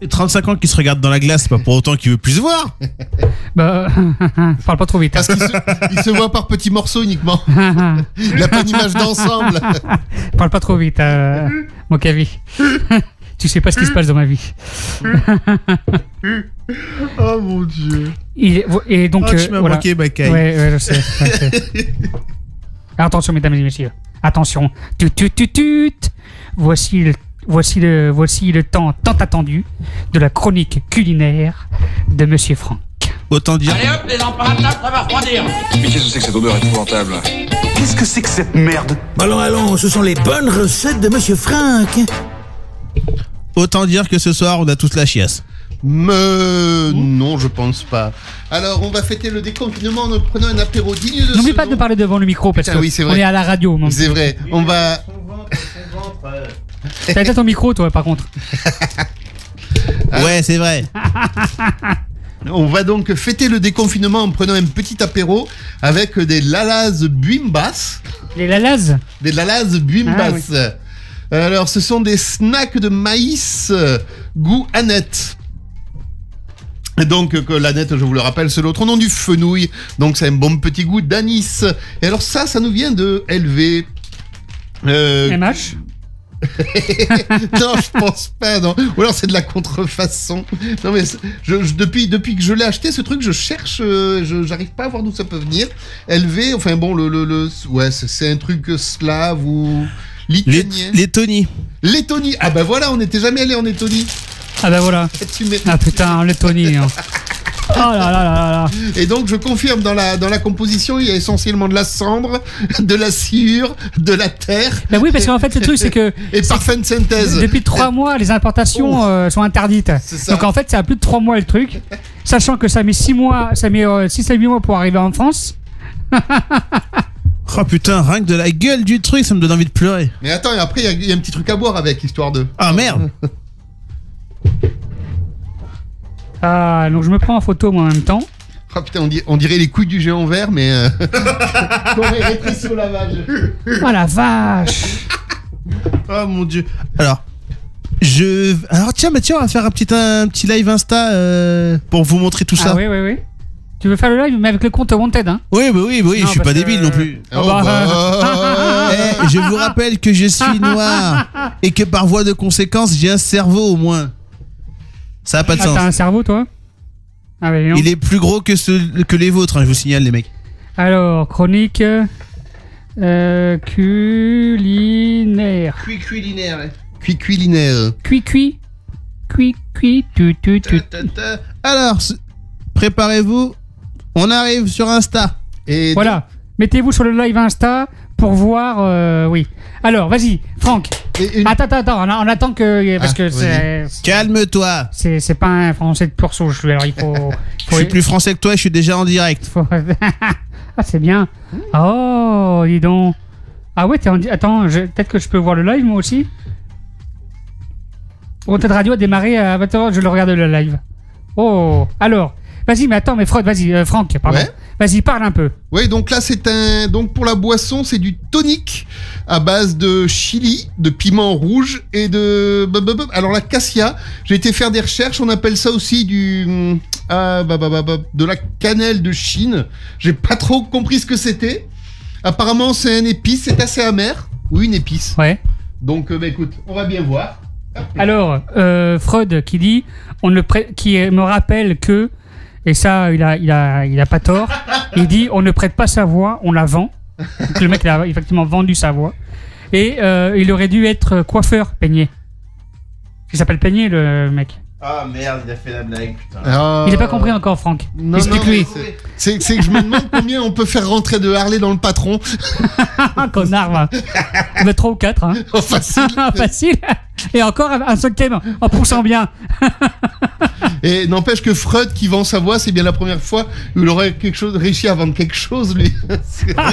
35 ans qu'il se regarde dans la glace, c'est pas pour autant qu'il veut plus se voir. Bah, parle pas trop vite. Parce qu'il se voit par petits morceaux uniquement. Il a pas d'image d'ensemble. Parle pas trop vite, mon Kavi. Tu sais pas ce qui se passe dans ma vie. Oh mon Dieu. Et donc, tu m'as manqué, Bakay. Ouais, je sais. Attention, mesdames et messieurs. Attention. Voici le temps tant attendu de la chronique culinaire de Monsieur Franck. Autant dire. Allez hop, les lampades là, ça va refroidir. Mais qu'est-ce que c'est que cette odeur épouvantable? Qu'est-ce que c'est que cette merde? Allons, ce sont les bonnes recettes de Monsieur Franck. Autant dire que ce soir, on a tous la chiasse. Non, je pense pas. Alors, on va fêter le déconfinement en prenant un apéro digne de ce nom. N'oublie pas de parler devant le micro parce qu'on est à la radio. C'est vrai. On va. T'as été ton micro, toi, par contre. Ouais, c'est vrai. On va donc fêter le déconfinement en prenant un petit apéro avec des lalas buimbas. Les lalas? Des lalas buimbas. Ah, oui. Alors, ce sont des snacks de maïs goût Annette. Donc, l'Annette, je vous le rappelle, c'est l'autre nom du fenouil. Donc, c'est un bon petit goût d'anis. Et alors, ça nous vient de LV. MH non, je pense pas, non. Ou alors c'est de la contrefaçon. Non, mais depuis que je l'ai acheté, ce truc, je cherche, j'arrive pas à voir d'où ça peut venir. LV, enfin bon, ouais, c'est un truc slave ou lituanien. Lettonie. Lettonie. Ah bah voilà, on n'était jamais allé en Lettonie. Ah bah voilà. Ah putain, en Lettonie. Hein. Oh là là là là. Et donc je confirme, dans la composition, il y a essentiellement de la cendre, de la sciure, de la terre. Bah oui, parce qu'en fait le truc c'est que et parfum de synthèse. Depuis 3 mois, les importations sont interdites. Donc en fait, ça a plus de 3 mois le truc, sachant que ça met 6 mois, ça met 6 à 8 mois pour arriver en France. Oh putain, rien que de la gueule du truc, ça me donne envie de pleurer. Mais attends, et après il y a un petit truc à boire avec, histoire de. Ah merde. Ah, donc je me prends en photo moi en même temps. Oh putain, on dirait les couilles du géant vert, mais qu'on est rétréci au lavage. Oh la vache. Oh mon dieu. Alors tiens, on va faire un petit live Insta pour vous montrer tout ça. Ah oui. Tu veux faire le live mais avec le compte Wanted, hein? Oui, je suis pas débile non plus. Je vous rappelle que je suis noir et que par voie de conséquence, j'ai un cerveau au moins. Ça a pas de sens. T'as un cerveau, toi? Ah, bah, il est plus gros que les vôtres, hein, je vous signale, les mecs. Alors, chronique culinaire. Culinaire. Alors, préparez-vous. On arrive sur Insta. Et voilà. Mettez-vous sur le live Insta pour voir. Oui. Alors, vas-y, Franck. Attends, on attend que. Parce que c'est. Calme-toi. C'est pas un français de pur souche. Alors, il faut. Je suis plus français que toi, je suis déjà en direct. Ah, c'est bien. Oh, dis donc. Ah ouais, attends, peut-être que je peux voir le live moi aussi. Wanted Radio a démarré à 20h, je le regarde le live. Oh, alors, vas-y, mais attends, mais Franck, pardon. Ouais. Vas-y, parle un peu. Oui, donc là, donc pour la boisson, c'est du tonic à base de chili, de piment rouge et de... Alors la cassia, j'ai été faire des recherches, on appelle ça aussi de la cannelle de Chine. J'ai pas trop compris ce que c'était. Apparemment, c'est une épice, c'est assez amer. Oui, une épice. Ouais. Donc, écoute, on va bien voir. Alors, Freud qui dit, qui me rappelle que, et ça, il a pas tort, il dit, on ne prête pas sa voix, on la vend. Donc, le mec, il a effectivement vendu sa voix. Et il aurait dû être coiffeur, Peigné. Il s'appelle Peigné, le mec. Ah merde, il a fait la blague, putain. Il n'a pas compris encore, Franck. Explique-lui. C'est que je me demande combien on peut faire rentrer de Harley dans le patron. Connard, va. On a 3 ou 4. Hein. Oh, facile. Facile. Et encore un cinquième en poussant bien. Et n'empêche que Freud qui vend sa voix, c'est bien la première fois où il aurait réussi à vendre quelque chose, lui.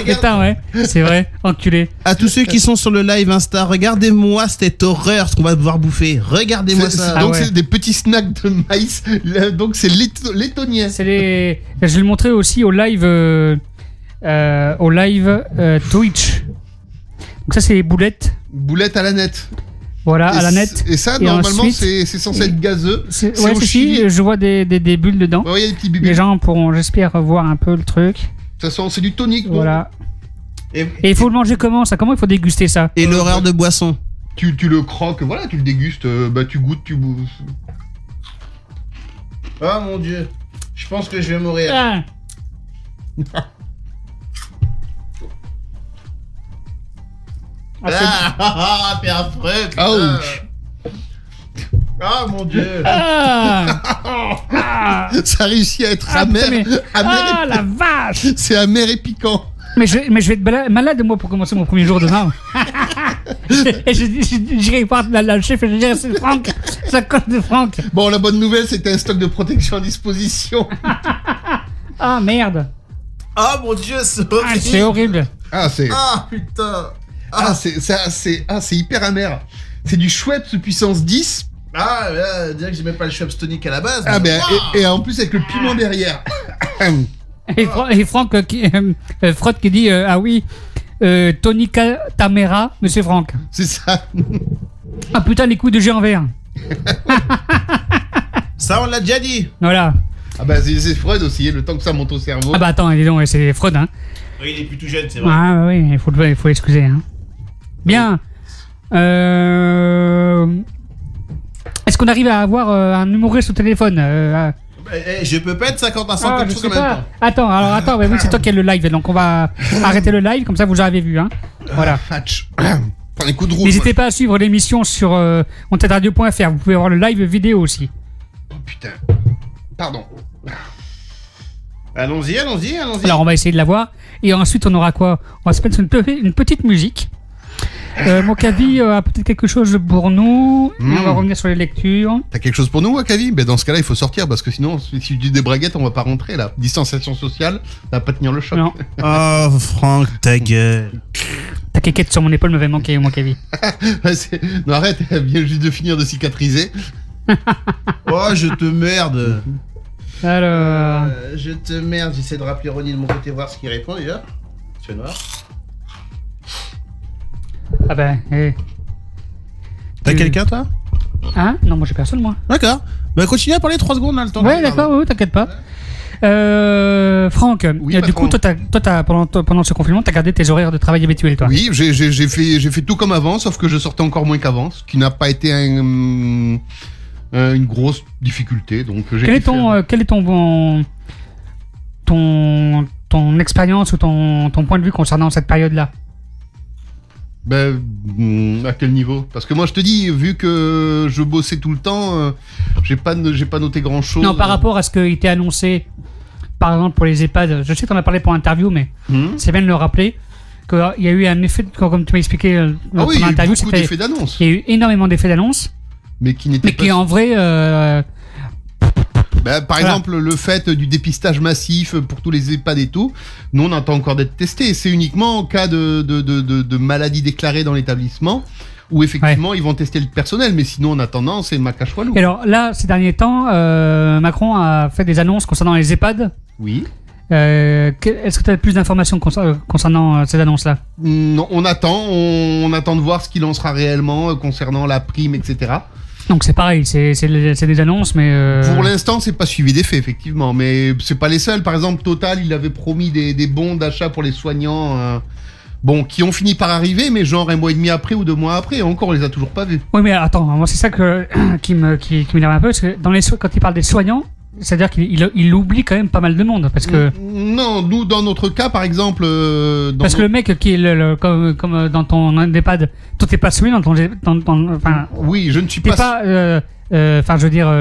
Putain, ouais. C'est vrai, enculé. À tous ceux qui sont sur le live Insta, regardez-moi cette horreur, ce qu'on va devoir bouffer. Regardez-moi ça. Donc c'est des petits snacks de maïs. Donc c'est lettonien. Je vais le montrer aussi au live Twitch. Donc ça c'est les boulettes. Boulettes à la nette. Voilà, à la nette. Et ça, normalement, c'est censé être gazeux. Ouais, si, je vois des bulles dedans. Ouais, il y a des petits bulles. Les gens pourront, j'espère, voir un peu le truc. De toute façon, c'est du tonic. Voilà. Et il faut le manger comment ça? Comment il faut déguster ça? Et l'horaire de boisson? Tu le croques, voilà, tu le dégustes, tu goûtes, tu bouffes. Oh mon dieu, je pense que je vais mourir. T'es affreux, putain. Ouch. Ah mon dieu. Ça réussit à être amer. Ah la vache. C'est amer et piquant. Mais je vais être malade moi pour commencer mon premier jour demain. Et j'irai voir la chef et je dirai c'est Franck, ça colle de Franck. Bon, la bonne nouvelle c'est que t'as un stock de protection à disposition. Ah merde. Ah mon dieu, c'est horrible. C'est horrible. Ah putain. C'est hyper amer. C'est du Schweppes puissance 10. Ah, dire que j'ai même pas le Schweppes tonic à la base. Ah ben, et en plus avec le piment derrière. Et Franck, Freud qui dit ah oui, Tonica Tamera, monsieur Franck. C'est ça. Ah putain, les coups de jet en verre. Ça, on l'a déjà dit. Voilà. Ah bah c'est Freud aussi, le temps que ça monte au cerveau. Ah bah attends, dis donc, c'est Freud, hein. Oui, il est plus tout jeune, c'est vrai. Ah oui, il faut l'excuser, hein. Bien. Est-ce qu'on arrive à avoir un humoriste au téléphone Je peux pas être 50 à 50 choses en même temps. Attends, oui, c'est toi qui as le live, donc on va arrêter le live, comme ça vous avez vu, hein. Voilà. Prends les coups de roue. N'hésitez pas à suivre l'émission sur wantedradio.fr, vous pouvez voir le live vidéo aussi. Oh putain. Pardon. Allons-y. Alors on va essayer de la voir, et ensuite on aura quoi? On va se mettre une petite musique. Mokavi a peut-être quelque chose pour nous. Et on va revenir sur les lectures. T'as quelque chose pour nous, Mokavi? Ben dans ce cas-là, il faut sortir parce que sinon, si tu dis des braguettes, on va pas rentrer là. Distanciation sociale, ça va pas tenir le choc. Non. Oh, Franck, ta gueule. Ta quéquette sur mon épaule m'avait manqué, Mokavi. Non, arrête, elle vient juste de finir de cicatriser. Oh, je te merde. Alors. Je te merde, j'essaie de rappeler Ronnie de mon côté, voir ce qu'il répond déjà. Tu vas voir. Ah ben, T'as quelqu'un, toi? Hein? Non, moi j'ai personne, moi. D'accord. Bah continue à parler 3 secondes, là, le temps. Ouais, d'accord, oui, t'inquiète pas. Franck, oui, du coup, toi, pendant ce confinement, t'as gardé tes horaires de travail habituels, toi? Oui, j'ai fait tout comme avant, sauf que je sortais encore moins qu'avant, ce qui n'a pas été une grosse difficulté. Donc, quel est ton expérience ou ton point de vue concernant cette période-là? Ben, à quel niveau? Parce que moi, je te dis, vu que je bossais tout le temps, j'ai pas noté grand-chose. Non, par rapport à ce qui était annoncé, par exemple pour les EHPAD, je sais qu'on a parlé pour l'interview, mais c'est bien de le rappeler qu'il y a eu un effet, comme tu m'as expliqué dans l'interview, il y a eu beaucoup d'effets d'annonce. Il y a eu énormément d'effets d'annonce, mais qui en vrai, Par exemple, le fait du dépistage massif pour tous les EHPAD et tout, nous on attend encore d'être testés. C'est uniquement en cas de maladie déclarée dans l'établissement où effectivement ils vont tester le personnel, mais sinon en attendant c'est macachoilou. Et alors là, ces derniers temps, Macron a fait des annonces concernant les EHPAD. Oui. Est-ce que tu as plus d'informations concernant ces annonces-là? Non, on attend de voir ce qu'il en sera réellement concernant la prime, etc. Donc c'est pareil, c'est des annonces, mais... Pour l'instant, c'est pas suivi d'effet, effectivement. Mais c'est pas les seuls. Par exemple, Total, il avait promis des bons d'achat pour les soignants, qui ont fini par arriver, mais genre 1 mois et demi après ou 2 mois après. Et encore, on les a toujours pas vus. Oui, mais attends, moi c'est ça qui m'énerve un peu, parce que quand il parle des soignants, c'est-à-dire qu'il oublie quand même pas mal de monde, parce que... Non, nous, dans notre cas, par exemple... parce que le mec qui est comme dans ton EHPAD, toi t'es pas soigné dans ton... oui, je ne suis pas... je veux dire,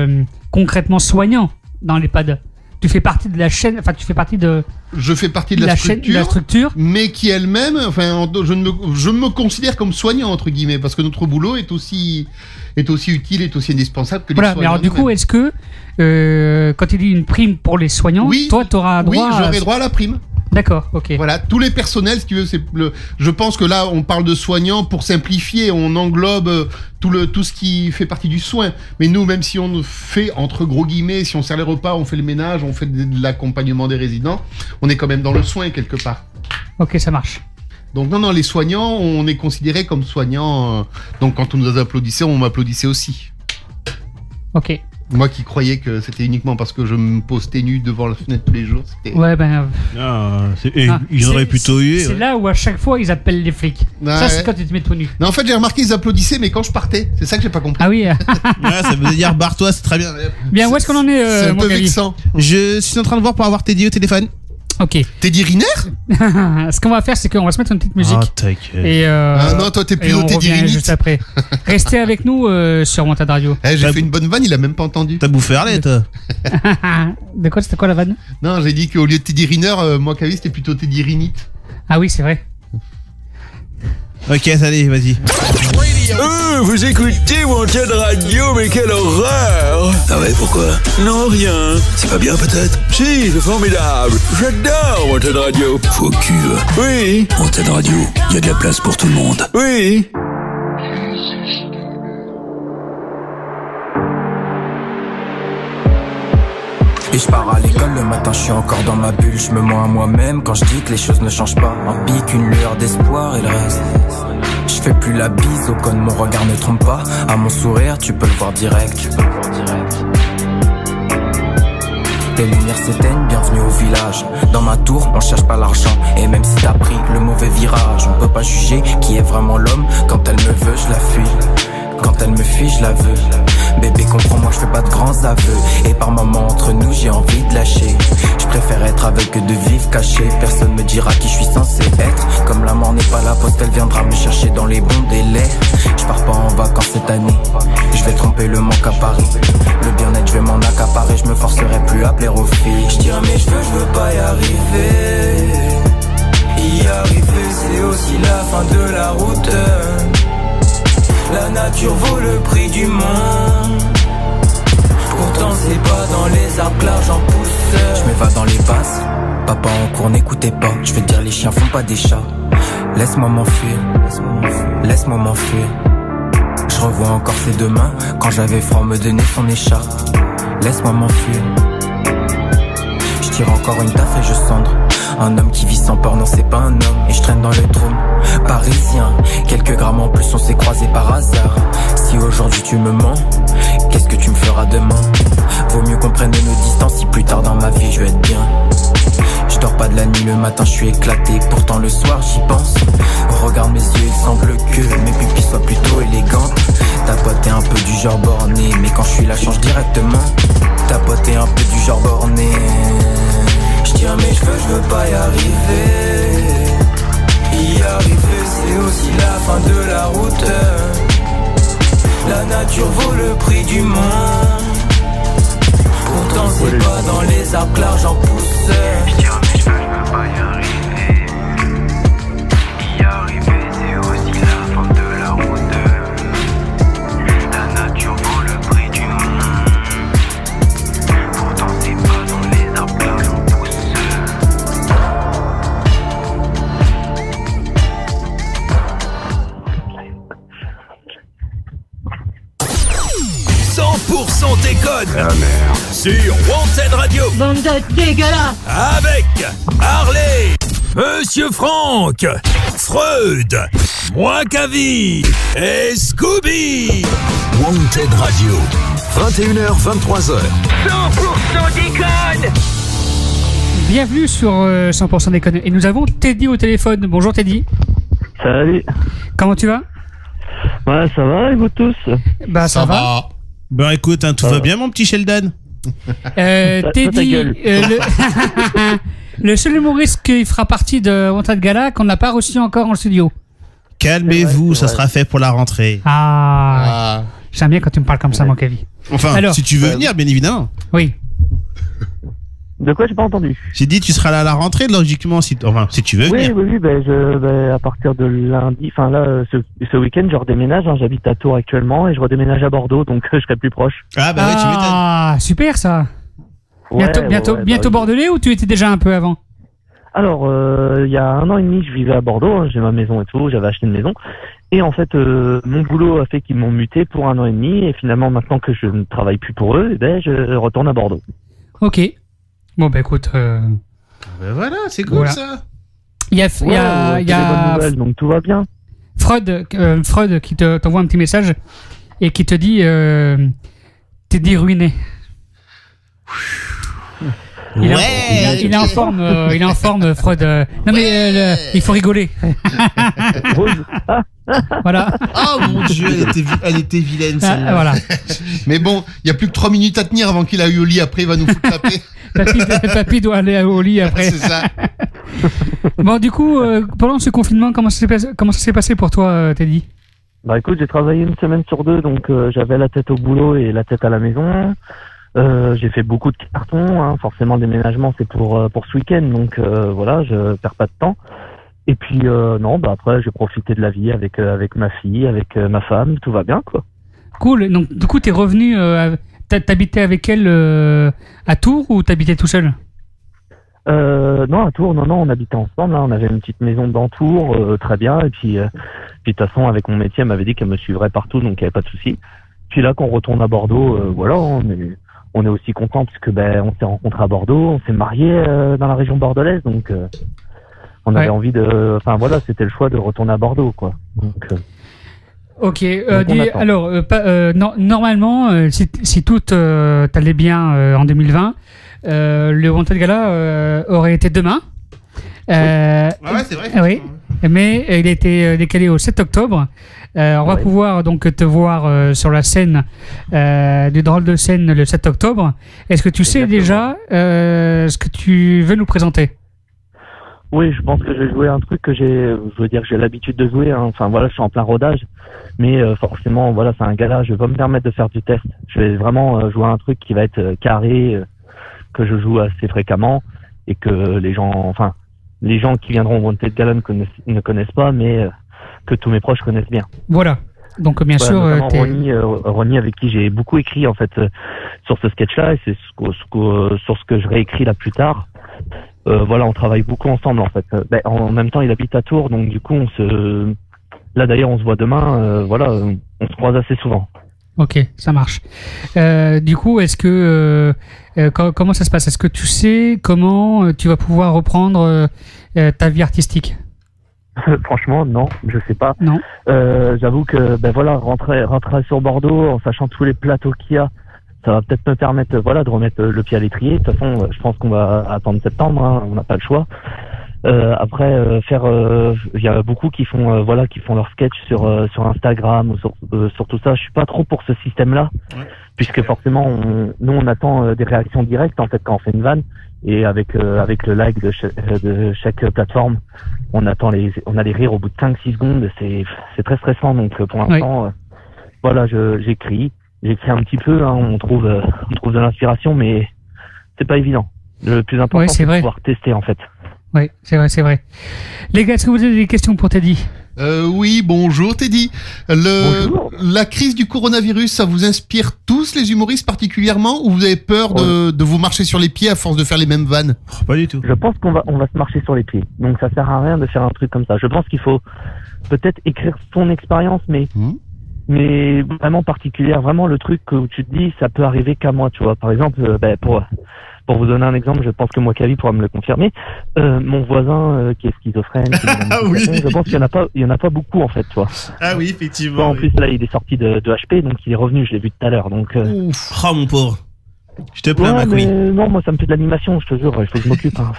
concrètement soignant dans l'EHPAD. Tu fais partie de la chaîne, tu fais partie de... Je fais partie de la structure, mais qui elle-même, je me considère comme soignant, entre guillemets, parce que notre boulot est aussi utile, est aussi indispensable que les soignants. Mais alors du coup, est-ce que, quand il dit une prime pour les soignants, toi, tu auras droit Oui, j'aurai droit à la prime. D'accord, ok. Voilà, tous les personnels, si tu veux, je pense que là, on parle de soignants pour simplifier, on englobe tout ce qui fait partie du soin. Mais nous, même si on fait, entre gros guillemets, si on sert les repas, on fait le ménage, on fait de l'accompagnement des résidents, on est quand même dans le soin quelque part. Ok, ça marche. Donc non, les soignants, on est considérés comme soignants. Donc quand on nous applaudissait, on m'applaudissait aussi. Ok. Moi qui croyais que c'était uniquement parce que je me postais nu devant la fenêtre tous les jours. Ouais, ils auraient plutôt eu. C'est là où à chaque fois ils appellent les flics. C'est quand tu te mets tout nu. Non, en fait, j'ai remarqué ils applaudissaient, mais quand je partais. C'est ça que j'ai pas compris. Ah oui. Ça veut dire barre-toi, c'est très bien. Bien, où est-ce qu'on en est, c'est un peu vexant. Je suis en train de voir pour avoir Teddy au téléphone. Ok. Teddy Riner. Ce qu'on va faire, c'est qu'on va se mettre une petite musique. Et non, toi t'es plutôt Teddy Riner. Juste après. Restez avec nous sur Wanted Radio. J'ai fait une bonne vanne, il a même pas entendu. T'as bouffé Harley, toi. De quoi, c'était quoi la vanne? Non, j'ai dit qu'au lieu de Teddy Riner, moi qui c'était plutôt Teddy Rinite. Ah oui, c'est vrai. Ok, allez, vas-y. Vous écoutez Wanted Radio, mais quelle horreur! Ah ouais, pourquoi? Non, rien. C'est pas bien peut-être? Si, c'est formidable. J'adore Wanted Radio. Faux cul. Oui. Wanted Radio, y a de la place pour tout le monde. Oui. Et je pars à l'école le matin, je suis encore dans ma bulle. Je me mens à moi-même quand je dis que les choses ne changent pas. Un pic, une lueur d'espoir et le reste. Je fais plus la bise au con, mon regard ne trompe pas. À mon sourire, tu peux le voir direct. Les lumières s'éteignent, bienvenue au village. Dans ma tour, on cherche pas l'argent. Et même si t'as pris le mauvais virage, on peut pas juger qui est vraiment l'homme. Quand elle me veut, je la fuis. Quand elle me fuit, je la veux. Bébé, comprends-moi, je fais pas de grands aveux. Et par moments entre nous, j'ai envie de lâcher. Je préfère être avec que de vivre caché. Personne me dira qui je suis censé être. Comme la mort n'est pas la poste, elle viendra me chercher dans les bons délais. Je pars pas en vacances cette année. Je vais tromper le manque à Paris. Le bien-être, je vais m'en accaparer. Je me forcerai plus à plaire aux filles. Je tire mes cheveux, je veux pas y arriver. Y arriver, c'est aussi la fin de la route. La nature vaut le prix du monde. Pourtant c'est pas dans les arbres que l'argent pousse. Je m'évade dans les passes. Papa en cours, n'écoutez pas. Je veux dire les chiens font pas des chats. Laisse-moi m'enfuir. Laisse-moi m'enfuir. Je revois encore ses deux mains quand j'avais froid me donner son écharpe. Laisse-moi m'enfuir. Je tire encore une taffe et je cendre. Un homme qui vit sans peur, non c'est pas un homme. Et je traîne dans le trône parisien. Quelques grammes en plus, on s'est croisés par hasard. Si aujourd'hui tu me mens, qu'est-ce que tu me feras demain? Vaut mieux qu'on prenne nos distances si plus tard dans ma vie je vais être bien. Je dors pas de la nuit, le matin je suis éclaté. Pourtant le soir j'y pense. Regarde mes yeux, il semble que mes pupilles soient plutôt élégantes. Ta pote est un peu du genre borné, mais quand je suis là je change directement. Ta pote est un peu du genre borné. Je tire mes cheveux, je veux pas y arriver. Y arriver, c'est aussi la fin de la route. La nature vaut le prix du monde. Pourtant c'est pas dans les arbres que l'argent pousse. Je tire mes cheveux, je veux pas y arriver. Y arriver, c'est aussi la fin de la route. La nature vaut le prix du monde. sur Wanted Radio. Bande de dégueulasses. Avec Harley, Monsieur Franck, Freud, moi Cavi et Scooby. Wanted Radio, 21h, 23h. 100% déconne. Bienvenue sur 100% déconne. Et nous avons Teddy au téléphone. Bonjour Teddy. Salut. Comment tu vas? Ouais, ça va et vous tous? Bah ça va. Bah écoute, tout va bien mon petit Sheldon. Teddy, le seul humoriste qui fera partie de Wanted Gala qu'on n'a pas reçu encore en studio. Calmez-vous, ça sera fait pour la rentrée. J'aime bien quand tu me parles comme ça, mon Kavi. Enfin, alors, si tu veux venir, bien évidemment. Oui. De quoi j'ai pas entendu? J'ai dit tu seras là à la rentrée, logiquement, si tu veux venir. Oui, à partir de lundi, enfin là, ce week-end, je redéménage, j'habite à Tours actuellement et je redéménage à Bordeaux, donc je serai plus proche. Ah bah ouais, tu m'étonnes. Ah, super ça. Bientôt bordelais ou tu étais déjà un peu avant? Alors, il y a 1 an et demi, je vivais à Bordeaux, j'ai ma maison et tout, j'avais acheté une maison. Et en fait, mon boulot a fait qu'ils m'ont muté pour 1 an et demi, et finalement, maintenant que je ne travaille plus pour eux, je retourne à Bordeaux. Ok. Bon, bah écoute. Ben voilà, c'est cool ça. Il y a bonnes nouvelles, donc tout va bien. Freud qui t'envoie un petit message et qui te dit t'es dit ruiné. Il est en forme, Freud. Non mais il faut rigoler. Voilà. Oh mon Dieu, elle était vilaine celle-là. Voilà. Mais bon, il y a plus que 3 minutes à tenir avant qu'il aille au lit. Après, il va nous foutre la paix. Papy doit aller au lit après. C'est ça. Bon, du coup, pendant ce confinement, comment ça s'est passé pour toi, Teddy? Bah écoute, j'ai travaillé 1 semaine sur 2, donc j'avais la tête au boulot et la tête à la maison. J'ai fait beaucoup de cartons, forcément le déménagement c'est pour ce week-end, donc voilà, je perds pas de temps. Et puis après j'ai profité de la vie avec ma fille, avec ma femme, tout va bien quoi. Cool. Donc du coup t'es revenu, t'habitais avec elle à Tours ou t'habitais tout seul? Non, à Tours, non, on habitait ensemble, on avait une petite maison dans Tours, très bien, et puis de toute façon avec mon métier elle m'avait dit qu'elle me suivrait partout, donc il n'y avait pas de souci. Puis là qu'on retourne à Bordeaux, voilà, on est aussi content puisque on s'est rencontrés à Bordeaux, on s'est mariés dans la région bordelaise, donc on avait envie de, enfin voilà, c'était le choix de retourner à Bordeaux quoi. Donc, ok. Alors, normalement, si tout allait bien en 2020, le Wanted Gala aurait été demain. Ouais, c'est vrai. Oui. Mais il a été décalé au 7 octobre. On va pouvoir donc te voir sur la scène du drôle de scène le 7 octobre. Est-ce que tu sais déjà ce que tu veux nous présenter? Oui, je pense que je vais jouer un truc que j'ai l'habitude de jouer. Enfin voilà, je suis en plein rodage, mais forcément voilà, c'est un gala. Je vais pas me permettre de faire du test. Je vais vraiment jouer un truc qui va être carré, que je joue assez fréquemment et que les gens qui viendront au Wanted Gala ne connaissent pas, mais que tous mes proches connaissent bien. Voilà. Donc bien sûr, Ronnie avec qui j'ai beaucoup écrit en fait sur ce sketch-là, et c'est sur ce que je réécris là plus tard. Voilà, on travaille beaucoup ensemble en fait. En même temps, il habite à Tours, donc du coup, là d'ailleurs, on se voit demain. Voilà, on se croise assez souvent. Ok, ça marche. Du coup, est-ce que comment ça se passe? Est-ce que tu sais comment tu vas pouvoir reprendre ta vie artistique? Franchement, non, je sais pas. Non. J'avoue que rentrer sur Bordeaux en sachant tous les plateaux qu'il y a, ça va peut-être me permettre de remettre le pied à l'étrier. De toute façon, je pense qu'on va attendre septembre, on n'a pas le choix. Après, il y a beaucoup qui font leur sketch sur Instagram ou sur tout ça. Je suis pas trop pour ce système-là, puisque forcément, nous on attend des réactions directes en fait quand on fait une vanne, et avec le like de chaque plateforme, on a les rires au bout de 5-6 secondes. C'est très stressant. Donc pour l'instant, j'écris un petit peu. On trouve de l'inspiration, mais c'est pas évident. Le plus important, c'est de pouvoir tester en fait. Oui, c'est vrai. Les gars, est-ce que vous avez des questions pour Teddy? Oui, bonjour Teddy. Bonjour. La crise du coronavirus, ça vous inspire tous les humoristes particulièrement, ou vous avez peur de vous marcher sur les pieds à force de faire les mêmes vannes? Pas du tout. Je pense qu'on va se marcher sur les pieds. Donc ça sert à rien de faire un truc comme ça. Je pense qu'il faut peut-être écrire son expérience, mais mais vraiment particulière, vraiment le truc où tu te dis ça peut arriver qu'à moi, tu vois. Par exemple, pour vous donner un exemple, je pense que Mokavi pourra me le confirmer. Mon voisin qui est schizophrène, oui. Je pense qu'il y en a pas beaucoup en fait, tu vois. Ah oui, effectivement. En plus là, il est sorti de HP, donc il est revenu, je l'ai vu tout à l'heure. Donc. Ouf, oh mon pauvre. Je te plains, mais non, moi ça me fait de l'animation, je te jure, il faut que je m'occupe. Hein.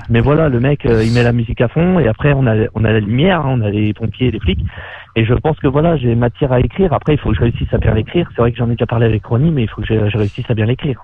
Mais voilà, le mec, il met la musique à fond et après on a la lumière, hein, on a les pompiers, les flics. Et je pense que voilà, j'ai matière à écrire. Après, il faut que je réussisse à bien l'écrire. C'est vrai que j'en ai déjà parlé avec Ronnie, mais il faut que je réussisse à bien l'écrire.